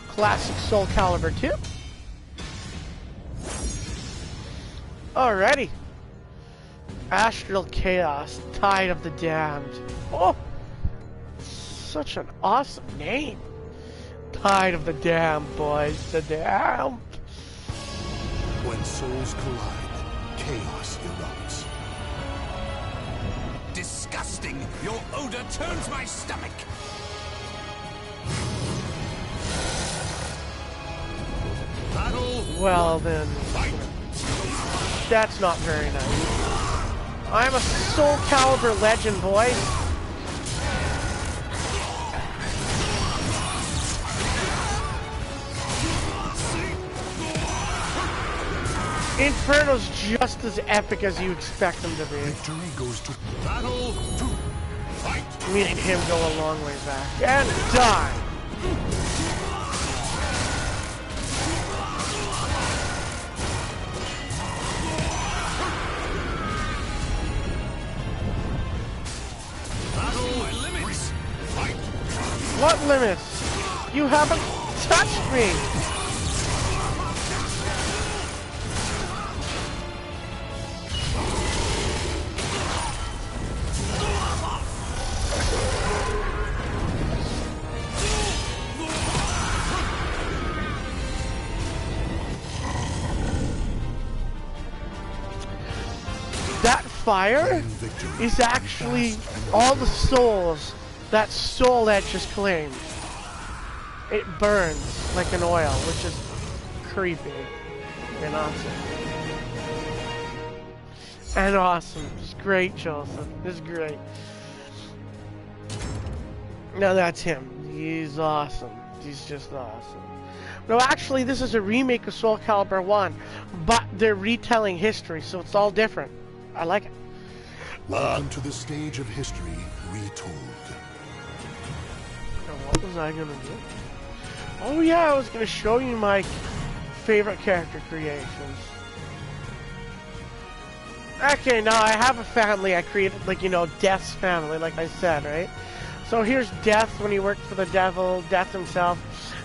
Classic Soul Calibur 2. Alrighty. Astral Chaos, Tide of the Damned. Oh! Such an awesome name. Tide of the Damned, boys. The Damned. When souls collide, chaos erupts. Disgusting! Your odor turns my stomach! Battle! Well then, that's not very nice. I'm a Soul Calibur legend, boys. Inferno's just as epic as you expect him to be. Victory goes to Battle 2. Fight! Meaning him go a long way back. And die! What limits? You haven't touched me! That fire is actually all the souls that Soul Edge has claimed. It burns like an oil, which is creepy and awesome. And awesome. It's great, Joseph. It's great. Now that's him. He's awesome. He's just awesome. No, actually, this is a remake of Soul Calibur 1, but they're retelling history, so it's all different. I like it. Welcome to the stage of history retold. Now, what was I gonna do? Oh yeah, I was gonna show you my favorite character creations. Okay, now I have a family I created, like, you know, Death's family, like I said, right? So here's Death when he worked for the devil, Death himself,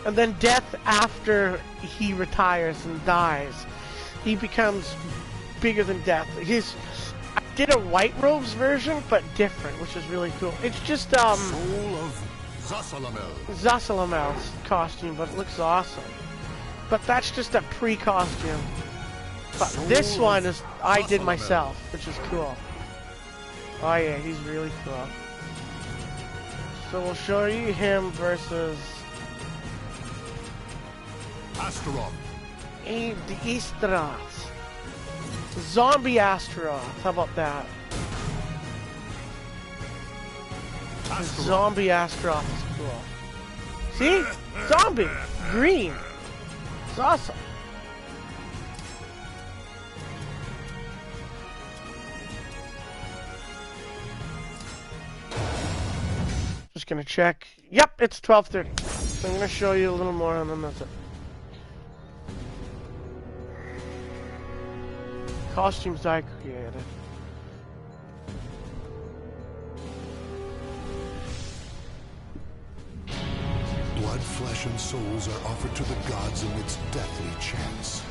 and then Death after he retires and dies. He becomes bigger than Death. I did a White Robes version, but different, which is really cool. It's just, Soul of Zasalamel's costume, but it looks awesome. But that's just a pre-costume. But this one is I did myself, which is cool. Oh yeah, he's really cool. So we'll show you him versus Astaroth. the Easteroth. Zombie Astaroth. How about that? The zombie Astaroth is cool. See? Zombie! Green! It's awesome. Just gonna check. Yep, it's 12:30. So I'm gonna show you a little more and then that's it. Costumes I created. Blood, flesh, and souls are offered to the gods amidst deathly chants.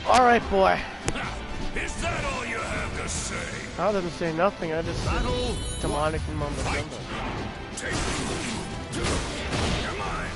Alright, boy. Is that all you have to say? I didn't say nothing, I just said Battle. demonic and mumbo Fight. jumbo. Take. Come on.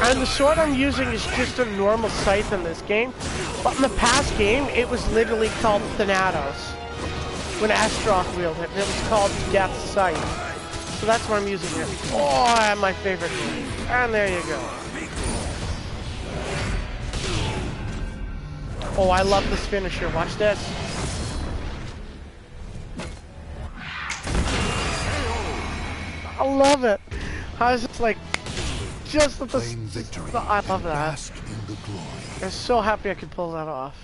And the sword I'm using is just a normal scythe in this game, but in the past game, it was literally called Thanatos. When Astaroth wielded it, and it was called Death's Scythe. So that's what I'm using here. Oh, my favorite. And there you go. Oh, I love this finisher. Watch this. I love it. I was just like, just at the... Victory. I love that. Bask in the glory. I'm so happy I could pull that off.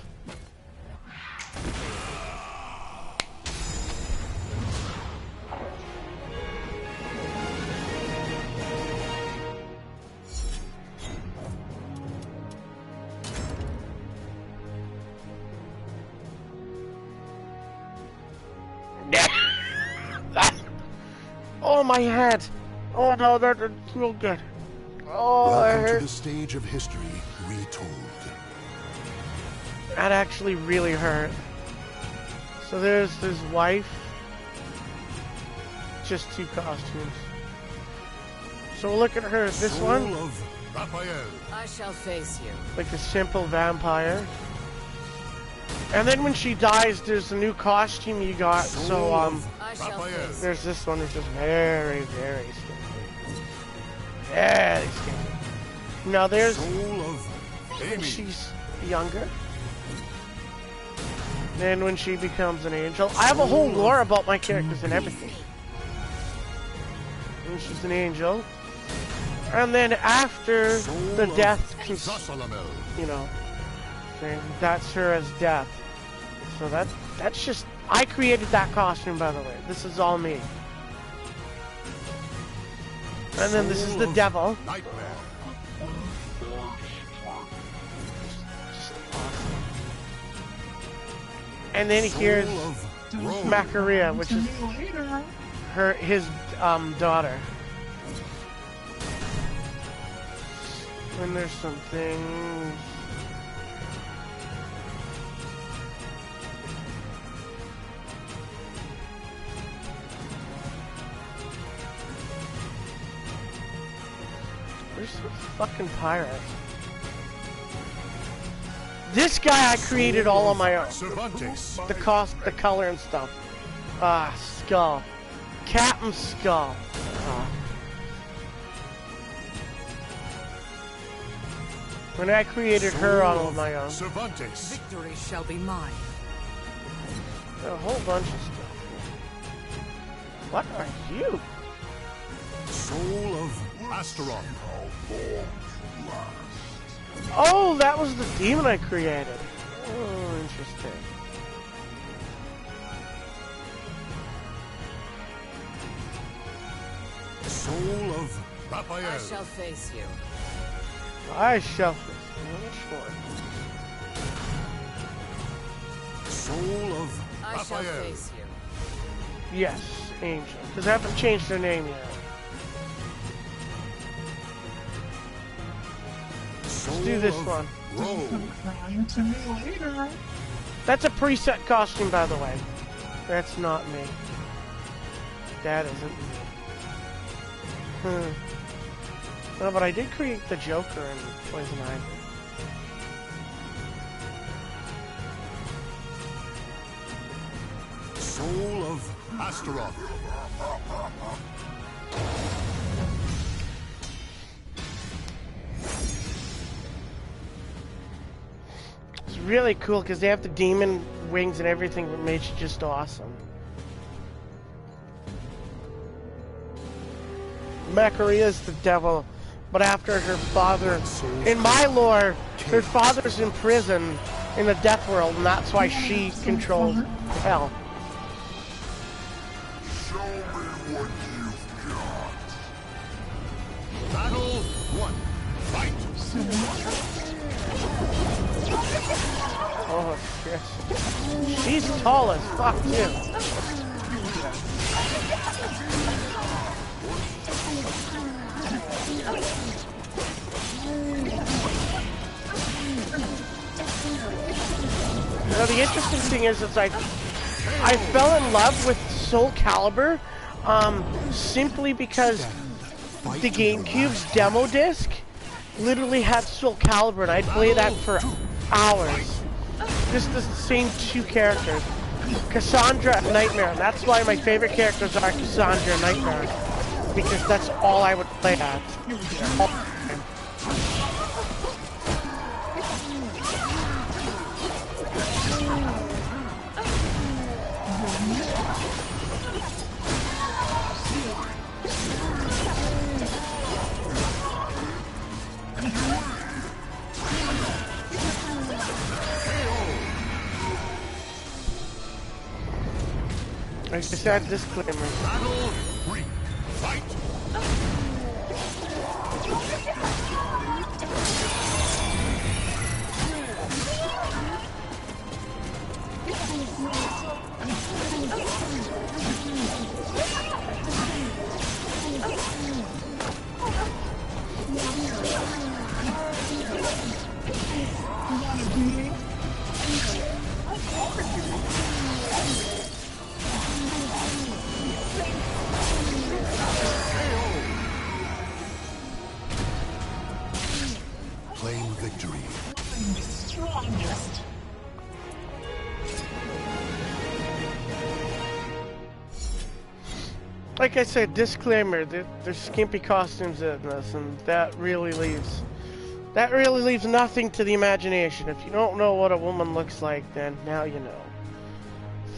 Oh, my head! Oh no, that's real good. Oh, Welcome to the stage of history retold. That actually really hurt. So there's his wife. Just two costumes. So look at her. This Soul one, of Raphael. I shall face you. like a simple vampire. And then when she dies, there's a new costume you got. So I shall Raphael. face you. there's this one which is very, very skinny. Very skinny. Now there's Soul of when Amy. she's younger. Then when she becomes an angel. I have a whole lore about my characters and everything. When she's an angel. And then after the death, Zasalamel. you know, thing, that's her as death. So that's just, I created that costume, by the way. This is all me. And then this is the devil. Nightmare. Just awesome. And then here's Macaria, which is his daughter. And there's some things. There's some fucking pirates. This guy I created all on my own. Cervantes. The cost, the color and stuff. Skull. Captain Skull. When I created her all on my own. Cervantes. Victory shall be mine. A whole bunch of stuff. What are you? Soul of Astaroth. Oh, that was the demon I created. Oh, interesting. Soul of Raphael. I shall face you. I shall. Which one? Soul of I shall Raphael. face you. Yes, Angel. Because I haven't changed their name yet. Let's do this one. That's a preset costume, by the way. That's not me. That isn't me. No, but I did create the Joker and Poison Ivy. Soul of Astaroth. It's really cool because they have the demon wings and everything that makes it just awesome. Macaria is the devil, but after her father, in my lore, her father's in prison in the death world, and that's why she controls hell. Show me what you've got. Battle 1. Fight. Oh shit. She's tall as fuck too. Now the interesting thing is I fell in love with Soul Calibur simply because the GameCube's demo disc literally had Soul Calibur, and I'd play that for hours. Just the same two characters, Cassandra and Nightmare. And that's why my favorite characters are Cassandra and Nightmare, because that's all I would play at. All the time. I just add disclaimer. Battle 3. Fight. like I said, disclaimer, there's skimpy costumes in this, and that really leaves nothing to the imagination. If you don't know what a woman looks like, then now you know.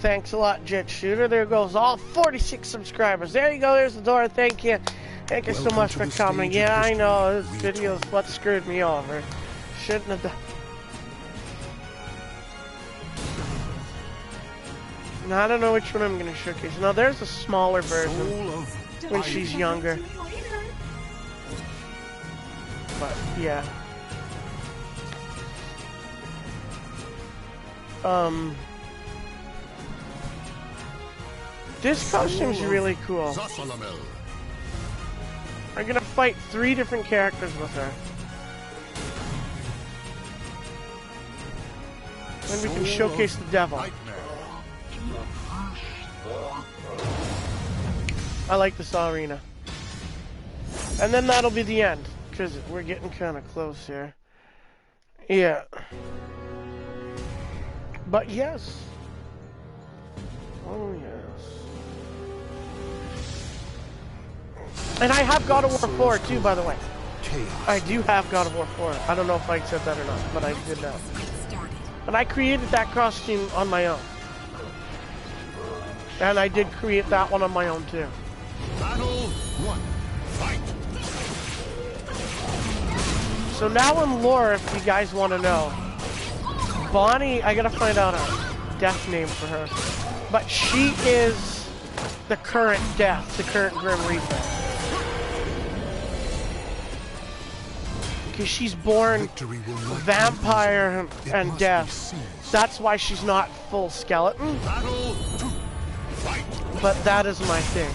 Thanks a lot, Jet Shooter. There goes all 46 subscribers. There you go, there's the door. Thank you. Thank you so much for coming. Yeah, I know, this video is what screwed me over. Shouldn't have done. Now, I don't know which one I'm going to showcase. No, there's a smaller version when she's younger. But, yeah. This costume's really cool. I'm gonna fight 3 different characters with her. Then we can showcase the devil. I like this arena. And then that'll be the end, because we're getting kind of close here. Yeah. But yes. Oh, yes. And I have God of War 4 too, by the way. I do have God of War 4. I don't know if I said that or not, but I did that. And I created that costume on my own. And I did create that one on my own too. Battle 1. Fight. So now in lore, if you guys want to know, Bonnie, I gotta find out a death name for her. But she is the current death, the current Grim Reaper. Because she's born vampire and death. That's why she's not full skeleton. But that is my thing.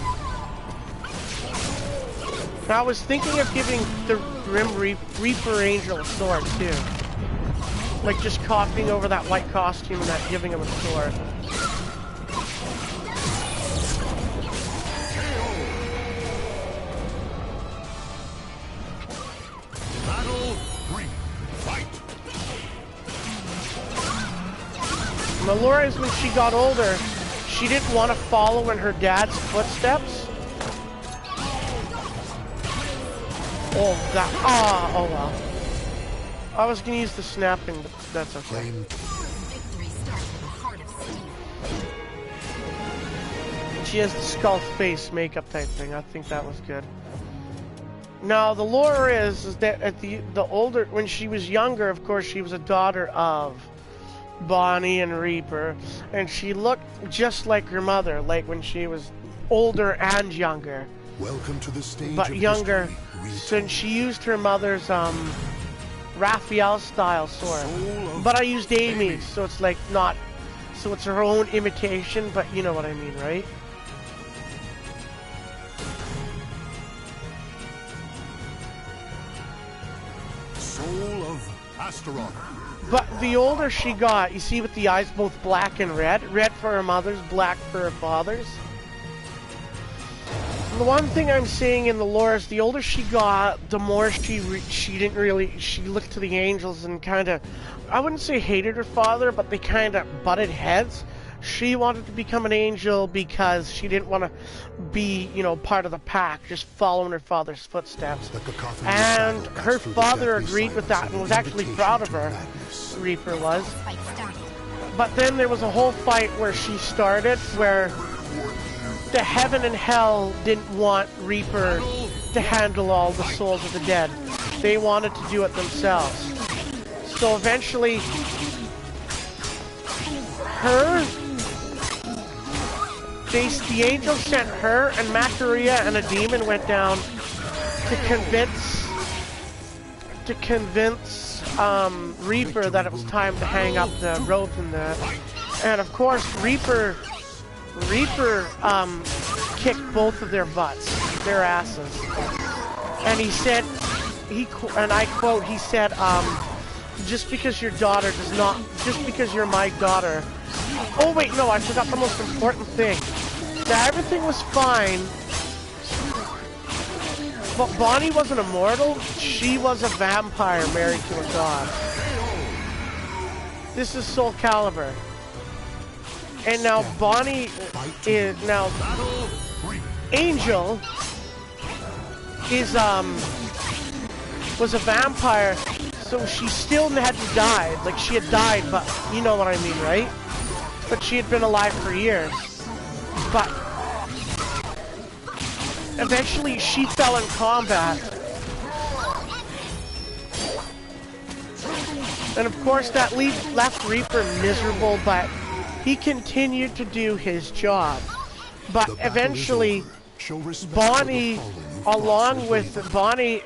Now, I was thinking of giving the Grim Reaper Angel a sword too. Like just copying over that white costume and that giving him a sword. Melora, when she got older, she didn't want to follow in her dad's footsteps. Oh, that. Ah, oh well. I was gonna use the snapping, but that's okay. She has the skull face makeup type thing. I think that was good. Now the lore is that at the older, when she was younger, of course, she was a daughter of Bonnie and Reaper, and she looked just like her mother, like when she was older and younger. Welcome to the stage, but younger, since she used her mother's Raphael style sword. But I used Amy's, so it's like not, so it's her own imitation, but you know what I mean, right? Soul of Astaroth. But the older she got, you see with the eyes both black and red. Red for her mother's, black for her father's. The one thing I'm seeing in the lore is the older she got, the more she looked to the angels and kind of, I wouldn't say hated her father, but they kind of butted heads. She wanted to become an angel because she didn't want to be, you know, part of the pack, just following her father's footsteps. And her father agreed with that and was actually proud of her, Reaper was. But then there was a whole fight where she started, where the heaven and hell didn't want Reaper to handle all the souls of the dead. They wanted to do it themselves. So eventually, the angels sent her, and Macaria and a demon went down to convince Reaper that it was time to hang up the rope and and of course Reaper kicked both of their butts, their asses, and he said, and I quote, he said, just because your daughter does not, just because you're my daughter. Oh wait, no, I forgot the most important thing. That everything was fine, but Bonnie wasn't immortal. She was a vampire married to a god. This is Soul Calibur. And now Bonnie is now Angel is was a vampire, so she still hadn't died. Like, she had died, but you know what I mean, right? But she had been alive for years. But eventually she fell in combat. And of course that left Reaper miserable, but he continued to do his job. But eventually Bonnie, along with Bonnie,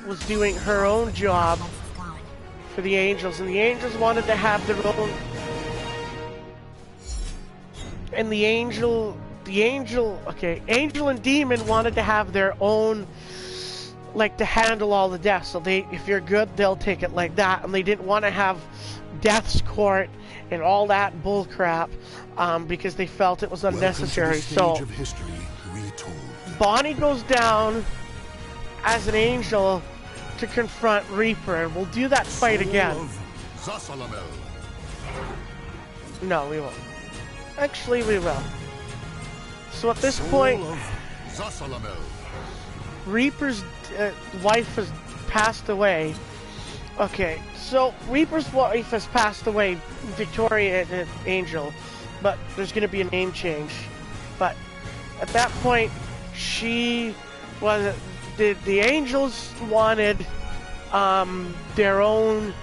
was doing her own job for the Angels, and the Angels wanted to have their own. And Angel and Demon wanted to have their own, like, to handle all the deaths. So if you're good, they'll take it like that, and they didn't want to have Death's Court and all that bullcrap, because they felt it was unnecessary. So Bonnie goes down as an angel to confront Reaper, and we'll do that fight again. No, we won't. Actually, we will. So at this point, Reaper's wife has passed away. Okay, so Reaper's wife has passed away, Victoria Angel, but there's going to be a name change. But at that point, she was the Angels wanted their own,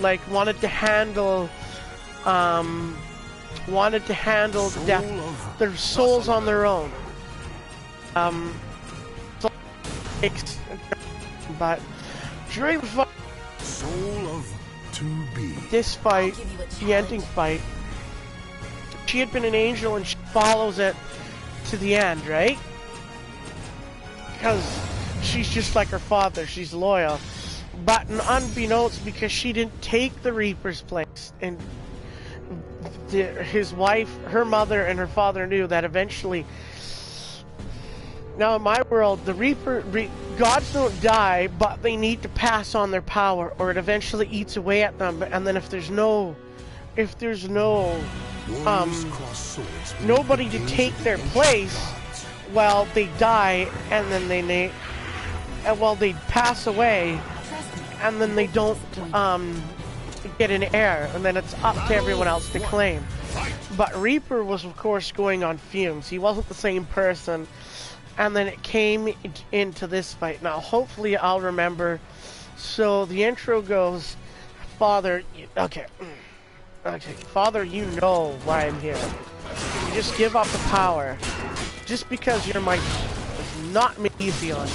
like, wanted to handle the death, their souls on their own. But during the fight, this fight, the ending fight, she had been an angel and she follows it to the end, right? Because she's just like her father, she's loyal. But unbeknownst, because she didn't take the Reaper's place, and his wife, her mother, and her father knew that eventually. Now in my world, the gods don't die, but they need to pass on their power, or it eventually eats away at them. And then if there's nobody to take their place, well, they die, and then they pass away, and then they don't get an heir, and then it's up to everyone else to claim. But Reaper was, of course, going on fumes. He wasn't the same person. And then it came into this fight. Now, hopefully I'll remember. So the intro goes, Father, okay, Father, you know why I'm here. You just give up the power. Just because you're my, does not make it easy on you.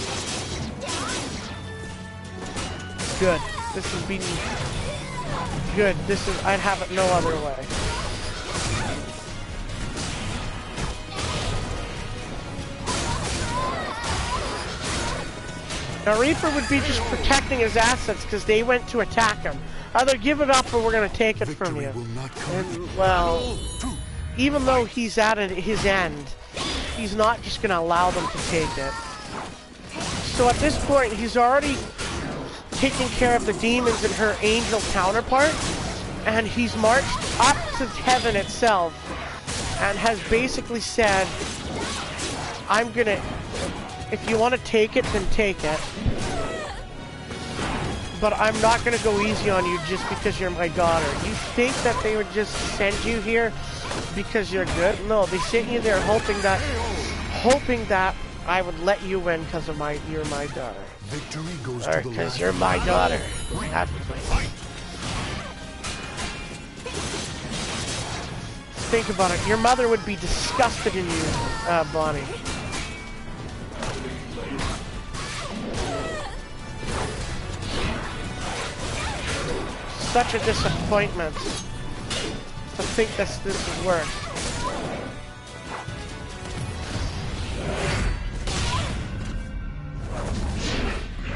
Good. This has been good. I'd have it no other way. Now Reaper would be just protecting his assets because they went to attack him. Either give it up or we're going to take it from you. And, well, even though he's at his end, he's not just going to allow them to take it. So at this point, he's already taking care of the demons and her angel counterpart, and he's marched up to heaven itself and has basically said, I'm going to... If you want to take it, then take it. But I'm not going to go easy on you just because you're my daughter. You think that they would just send you here because you're good? No, they sent you there hoping that I would let you win because you're my daughter. Victory goes or because you're my daughter. Think about it. Your mother would be disgusted in you, Bonnie. Such a disappointment to think this would work.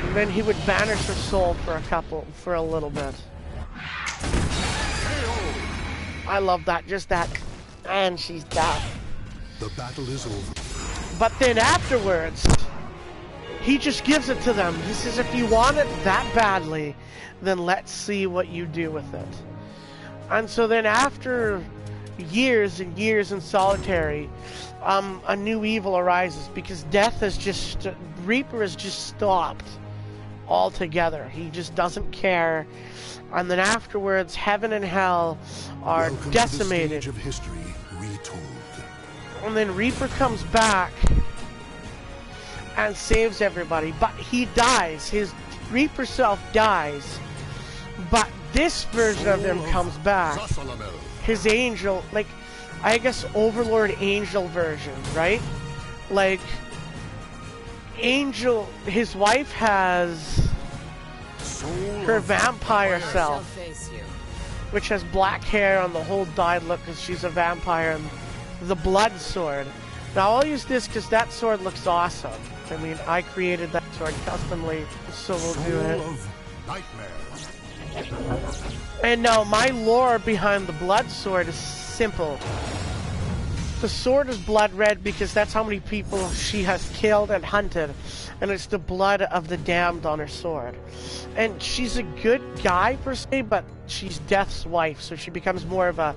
And then he would banish her soul for a little bit. I love that, just that. And she's dead. The battle is over. But then afterwards, he just gives it to them. He says, if you want it that badly, then let's see what you do with it. And so then after years and years in solitary, a new evil arises because death has just, Reaper has just stopped altogether. He just doesn't care. And then afterwards, heaven and hell are decimated. To the stage of history retold. And then Reaper comes back and saves everybody, but he dies. His Reaper self dies, but this version of him comes back. His angel, like, I guess Overlord angel version, right? Like, Angel, his wife has her vampire self, which has black hair and the whole dyed look because she's a vampire, and the blood sword. Now I'll use this because that sword looks awesome. I mean, I created that sword customly, so we'll do it. And now my lore behind the blood sword is simple. The sword is blood red because that's how many people she has killed and hunted, and it's the blood of the damned on her sword. And she's a good guy per se, but she's Death's wife, so she becomes more of a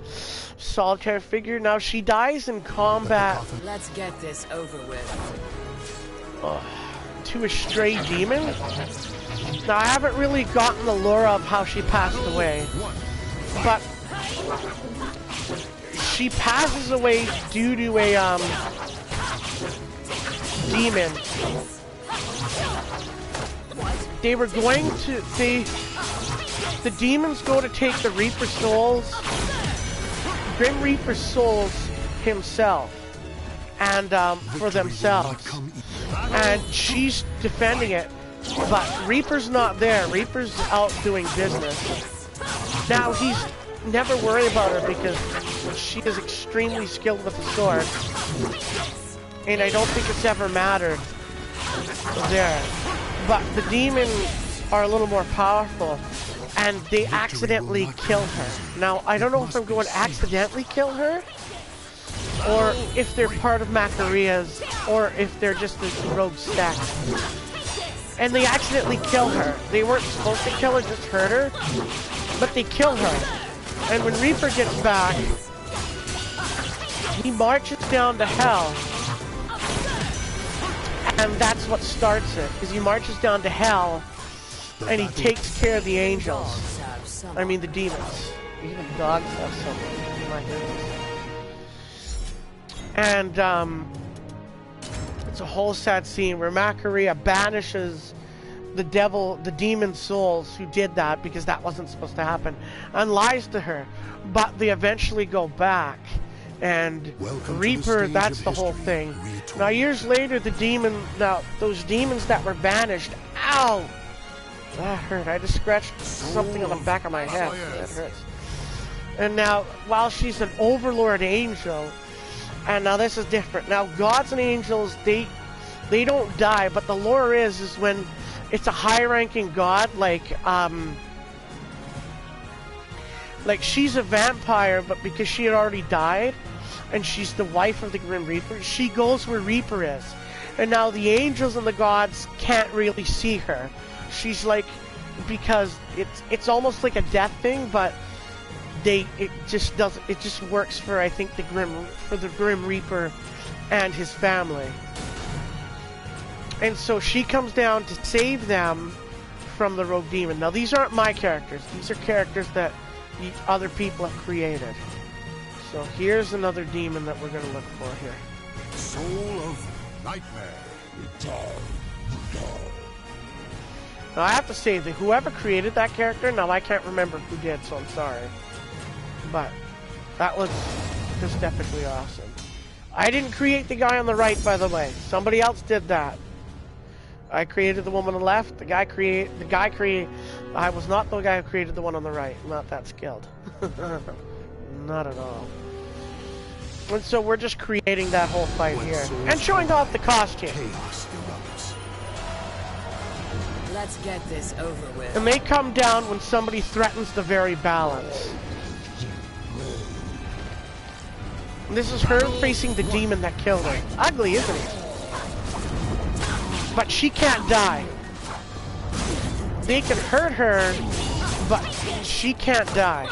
solitary figure. Now she dies in combat. Let's get this over with. To a stray demon. Now I haven't really gotten the lore of how she passed away, but she passes away due to a demon. They were going to, the demons go to take the Reaper souls, Grim Reaper souls himself, and for themselves. And she's defending it, but Reaper's not there. Reaper's out doing business. Now he's never worried about her because she is extremely skilled with the sword, and I don't think it's ever mattered there. But the demons are a little more powerful, and they accidentally kill her. Now I don't know if I'm going to accidentally kill her, or if they're part of Macaria's, or if they're just the rogue stack. And they accidentally kill her. They weren't supposed to kill her, just hurt her, but they kill her. And when Reaper gets back, he marches down to hell. And that's what starts it, is he marches down to hell, and he takes care of the angels. I mean the demons. Even dogs have something. My goodness. And it's a whole sad scene where Macaria banishes the devil, the demon souls who did that, because that wasn't supposed to happen, and lies to her. But they eventually go back, and Reaper, that's the whole thing. Now years later, those demons that were banished, ow! That hurt. I just scratched something on the back of my head. That hurts. And now, while she's an Overlord angel, and now this is different. Now gods and angels, they don't die, but the lore is when it's a high-ranking god, like she's a vampire, but because she had already died, and she's the wife of the Grim Reaper, she goes where Reaper is. And now the angels and the gods can't really see her. She's like, because it's almost like a death thing, but it just works for, I think, the Grim Reaper and his family. And so she comes down to save them from the rogue demon. Now these aren't my characters. These are characters that other people have created. So here's another demon that we're going to look for here. Soul of Nightmare. Now I have to say that whoever created that character, now I can't remember who did, so I'm sorry. But that was just epically awesome. I didn't create the guy on the right, by the way. Somebody else did that. I created the one on the left. I was not the guy who created the one on the right. I'm not that skilled. Not at all. And so we're just creating that whole fight here and showing off the costume. Let's get this over with. And they come down when somebody threatens the very balance. And this is her facing the demon that killed her. Ugly, isn't it? But she can't die. They can hurt her, but she can't die.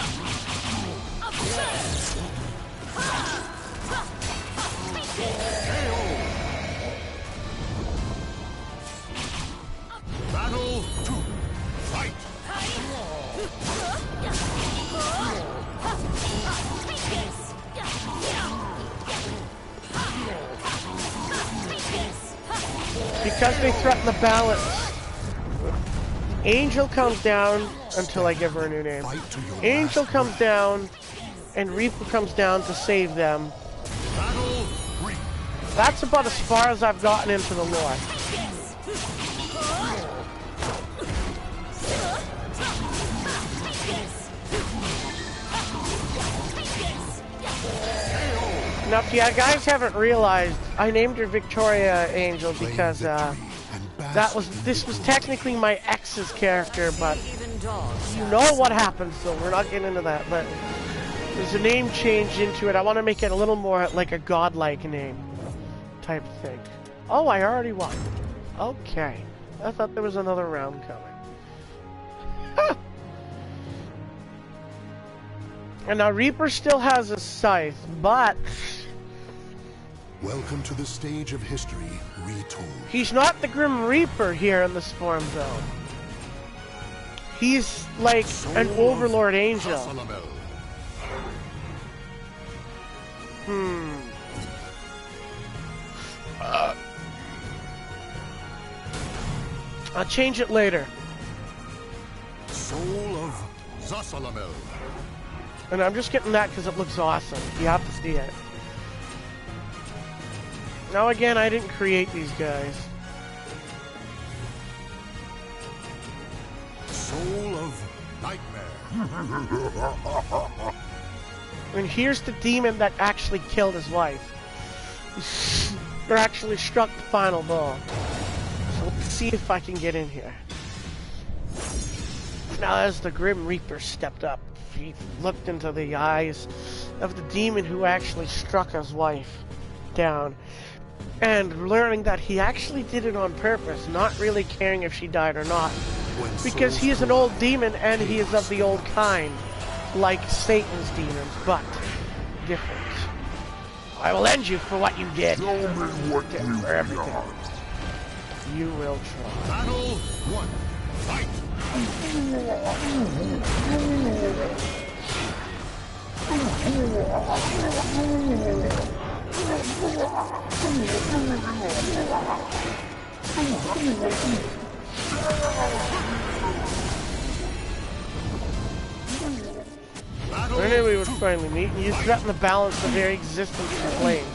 Because they threaten the balance. Angel comes down until I give her a new name. Angel comes down, and Reaper comes down to save them. That's about as far as I've gotten into the lore. Now, if you guys haven't realized, I named her Victoria Angel because this was technically my ex's character, but you know what happens, so we're not getting into that. But there's a name change into it. I want to make it a little more like a godlike name type thing. Oh, I already won. Okay, I thought there was another round coming. And now Reaper still has a scythe, but welcome to the stage of history retold. He's not the Grim Reaper here in the Swarm Zone. He's like an Overlord Angel. I'll change it later. Soul of Zasalamel. And I'm just getting that because it looks awesome. You have to see it. Now again, I didn't create these guys. Soul of Nightmare. And here's the demon that actually killed his wife. Or actually struck the final blow. So let's see if I can get in here. Now as the Grim Reaper stepped up, he looked into the eyes of the demon who actually struck his wife down. And learning that he actually did it on purpose, not really caring if she died or not. Because he is an old demon and he is of the old kind. Like Satan's demons, but different. I will end you for what you did. Tell me what you for everything. got. You will try. Battle 1. Fight. I knew we would finally meet, and you threaten the balance of very existence in flames.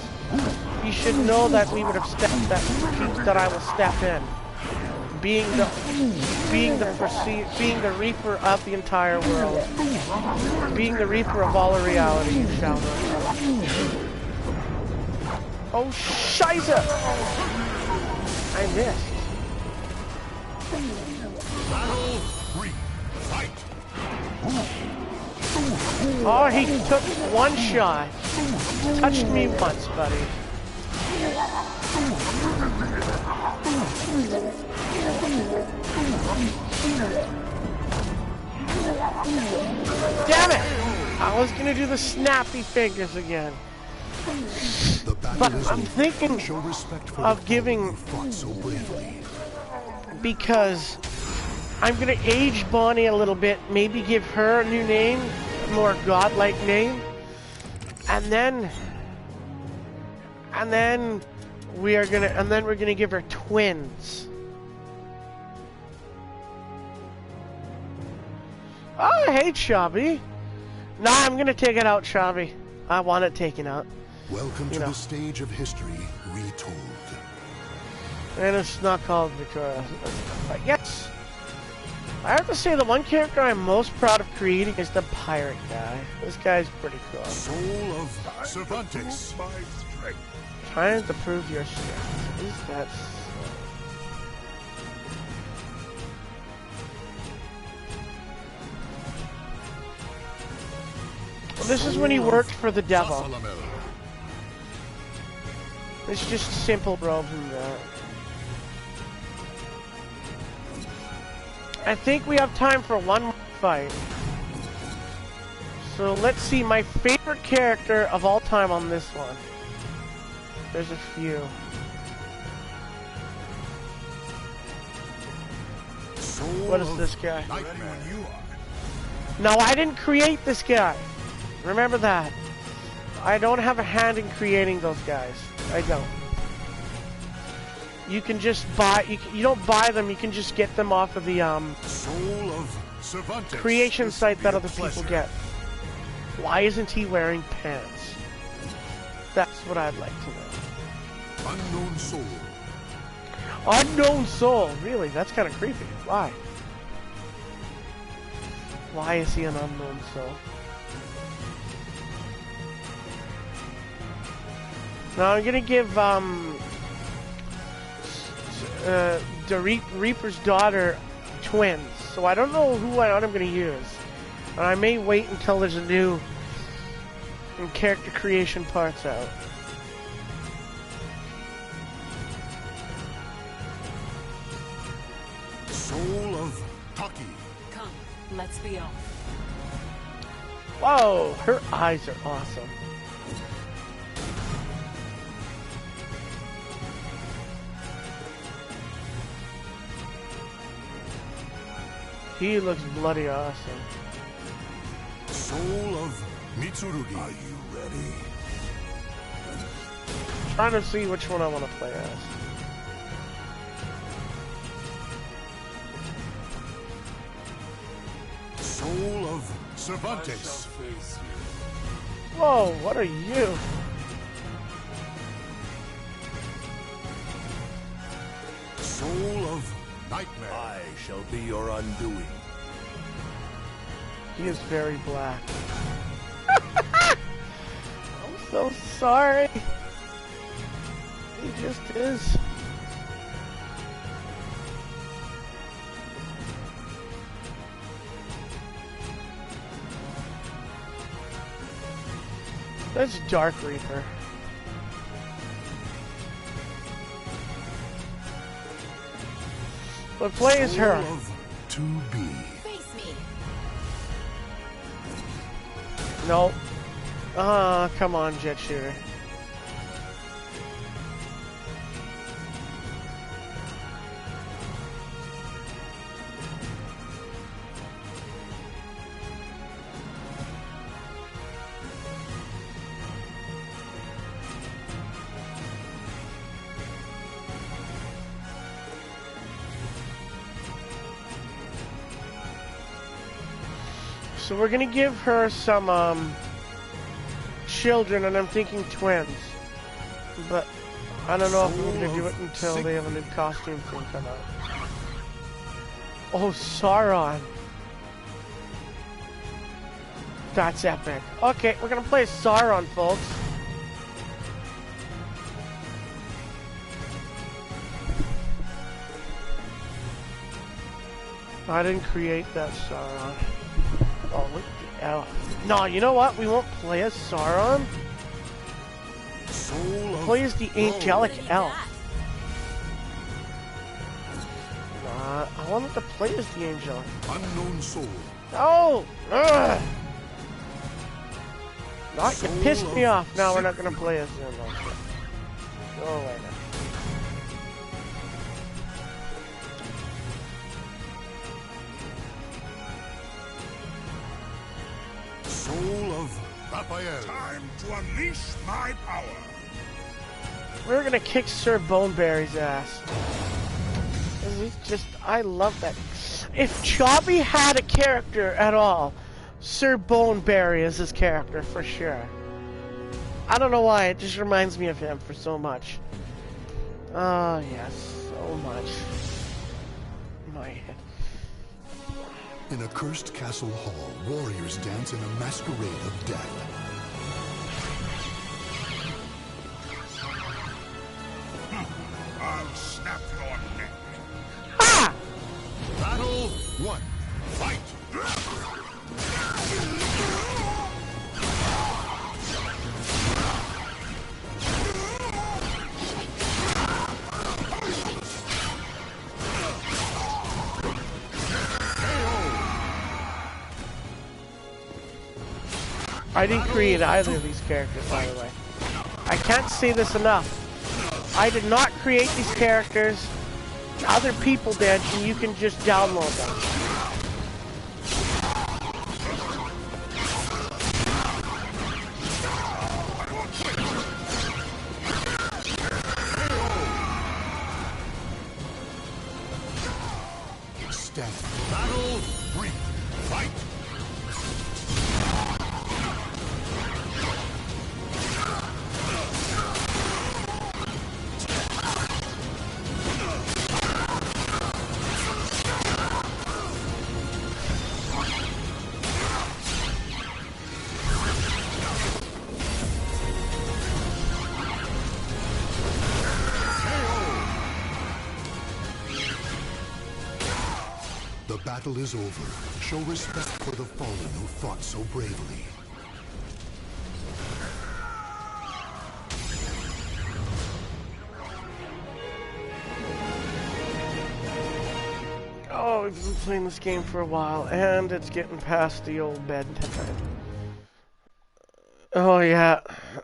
You should know that we would have stepped that I will step in. Being the Reaper of the entire world. Being the Reaper of all reality, you shall know. Oh, Shiza! I missed. Battle 3. Fight. Oh, he took one shot. Touched me once, buddy. Damn it! I was gonna do the snappy fingers again. But I'm thinking of giving, because I'm gonna age Bonnie a little bit, maybe give her a new name, a more godlike name, and then we're gonna give her twins. Oh, hey, Chubby. Nah, I'm gonna take it out, Chubby. I want it taken out. Welcome to the stage of history retold. And it's not called Victoria. But yes, I have to say the one character I'm most proud of creating is the pirate guy. This guy's pretty cool. Soul of Cervantes. Trying to prove your strength. Is that so? Well, this is when he worked for the devil. It's just simple robes and that. I think we have time for one more fight. So let's see, my favorite character of all time on this one. There's a few. What is this guy? No, I didn't create this guy. Remember that. I don't have a hand in creating those guys. I don't. You can just buy. You don't buy them. You can just get them off of the Soul of Cervantes. creation site that other pleasure. people get. Why isn't he wearing pants? That's what I'd like to know. Unknown soul. Unknown soul. Really? That's kind of creepy. Why? Why is he an unknown soul? Now I'm gonna give the Reaper's daughter twins. So I don't know who I'm gonna use. And I may wait until there's a new character creation parts out. Soul of Taki. Come, let's be off. Whoa, her eyes are awesome. He looks bloody awesome. Soul of Mitsurugi. Are you ready? Trying to see which one I want to play as. Soul of Cervantes. Whoa, what are you? Soul of Nightmare. I shall be your undoing. He is very black. I'm so sorry. He just is. That's Dark Reaper. What play is her? To be. Face me. Nope. Ah, come on, Jet Shooter. So we're gonna give her some children, and I'm thinking twins. But I don't know if we're gonna do it until they have a new costume thing come out. Oh, Sauron. That's epic. Okay, we're gonna play Sauron, folks. I didn't create that Sauron. Oh, look at the elf. No, you know what? We won't play as Sauron. Play as the angelic elf. I wanted to play as the angelic. Unknown soul. Oh! Ugh. No, you pissed me off. No, we're not gonna play as him. Go away now. Soul of Raphael. Time to unleash my power. We're gonna kick Sir Boneberry's ass. He's just, I love that. If Chobby had a character at all, Sir Boneberry is his character for sure. I don't know why, it just reminds me of him for so much. Oh yes, so much. My head. In a cursed castle hall, warriors dance in a masquerade of death. I'll snap your neck. Ah! Battle 1. Fight! I didn't create either of these characters, by the way. I can't say this enough. I did not create these characters. Other people did, and you can just download them. death. Battle 3. Fight! The battle is over. Show respect for the fallen who fought so bravely. Oh, we've been playing this game for a while, and it's getting past the old bedtime. Oh yeah,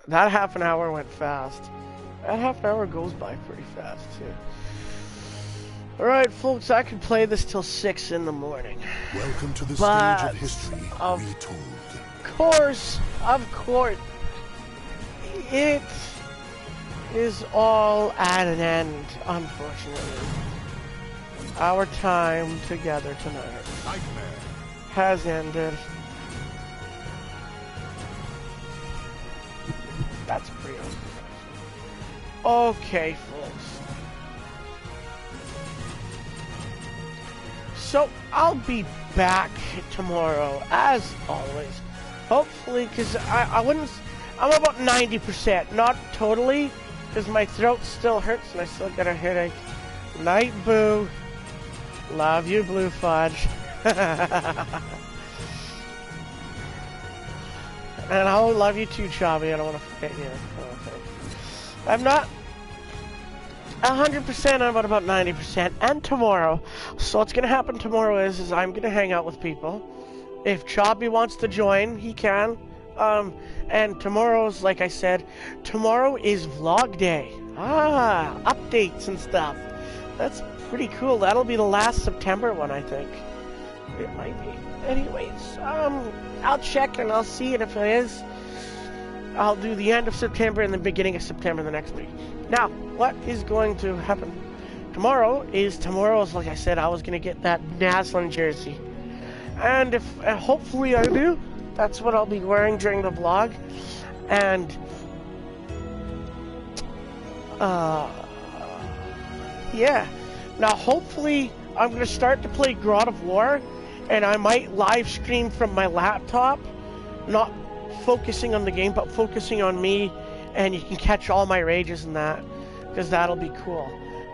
that half an hour went fast. That half an hour goes by pretty fast, too. Alright, folks, I could play this till 6 in the morning. Welcome to the stage of history retold. Of course, it is all at an end, unfortunately. Our time together tonight has ended. That's pretty unprofessional. Okay, folks. So, I'll be back tomorrow, as always. Hopefully, because I'm about 90%. Not totally, because my throat still hurts and I still got a headache. Night, Boo. Love you, Blue Fudge. And I'll love you too, Chubby. I don't want to forget you. Okay. I'm not 100%, I'm about 90%, and tomorrow. So what's gonna happen tomorrow is I'm gonna hang out with people. If Choppy wants to join, he can. And tomorrow's, like I said, tomorrow is vlog day. Updates and stuff. That's pretty cool. That'll be the last September one, I think. It might be. Anyways, I'll check and I'll see, and if it is, I'll do the end of September and the beginning of September the next week. Now, what is going to happen tomorrow's, like I said, I was going to get that Naslin jersey. And if, hopefully I do, that's what I'll be wearing during the vlog. And, yeah. Now, hopefully, I'm going to start to play God of War, and I might live stream from my laptop, not focusing on the game, but focusing on me, and you can catch all my rages and that, because that'll be cool.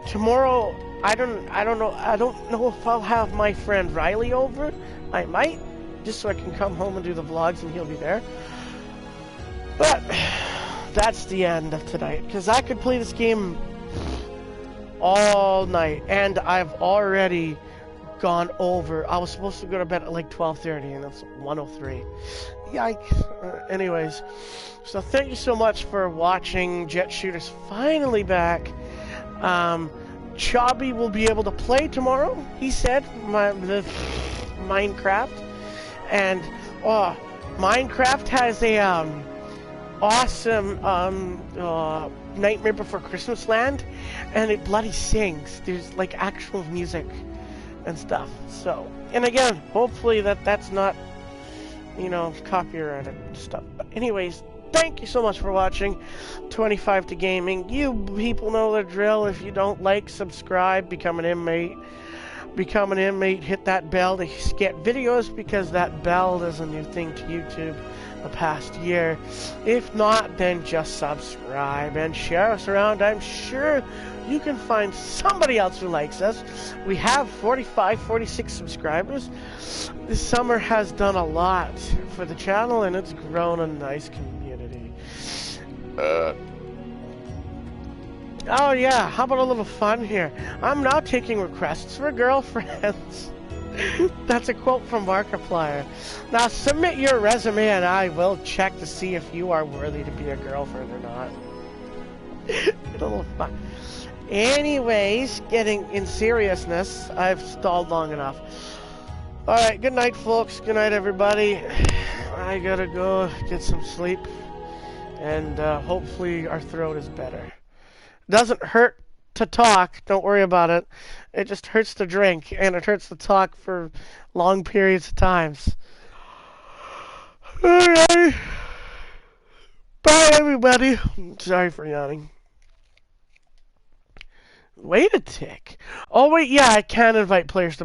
Tomorrow, I don't know if I'll have my friend Riley over. I might, just so I can come home and do the vlogs and he'll be there. But that's the end of tonight, because I could play this game all night, and I've already gone over. I was supposed to go to bed at like 12:30, and it's 1:03. Yikes. Anyways, so thank you so much for watching. Jet Shooter's finally back. Chobby will be able to play tomorrow, he said, the Minecraft. And Minecraft has a awesome Nightmare Before Christmas land, and it bloody sings. There's like actual music and stuff. So, and again, hopefully that's not, you know, copyrighted stuff. But anyways, thank you so much for watching 25 to Gaming. You people know the drill. If you don't like, subscribe, become an inmate. Become an inmate, hit that bell to get videos, because that bell is a new thing to YouTube the past year. If not, then just subscribe and share us around. I'm sure you can find somebody else who likes us. We have 45, 46 subscribers. This summer has done a lot for the channel, and it's grown a nice community. Oh yeah, how about a little fun here? I'm now taking requests for girlfriends. That's a quote from Markiplier. Now submit your resume and I will check to see if you are worthy to be a girlfriend or not. A little fun. Anyways, getting in seriousness, I've stalled long enough. Alright, good night folks, good night everybody. I gotta go get some sleep, and hopefully our throat is better. Doesn't hurt to talk. Don't worry about it. It just hurts to drink, and it hurts to talk for long periods of times. Alright. Bye, everybody. Sorry for yawning. Wait a tick. Oh, wait, yeah, I can invite players to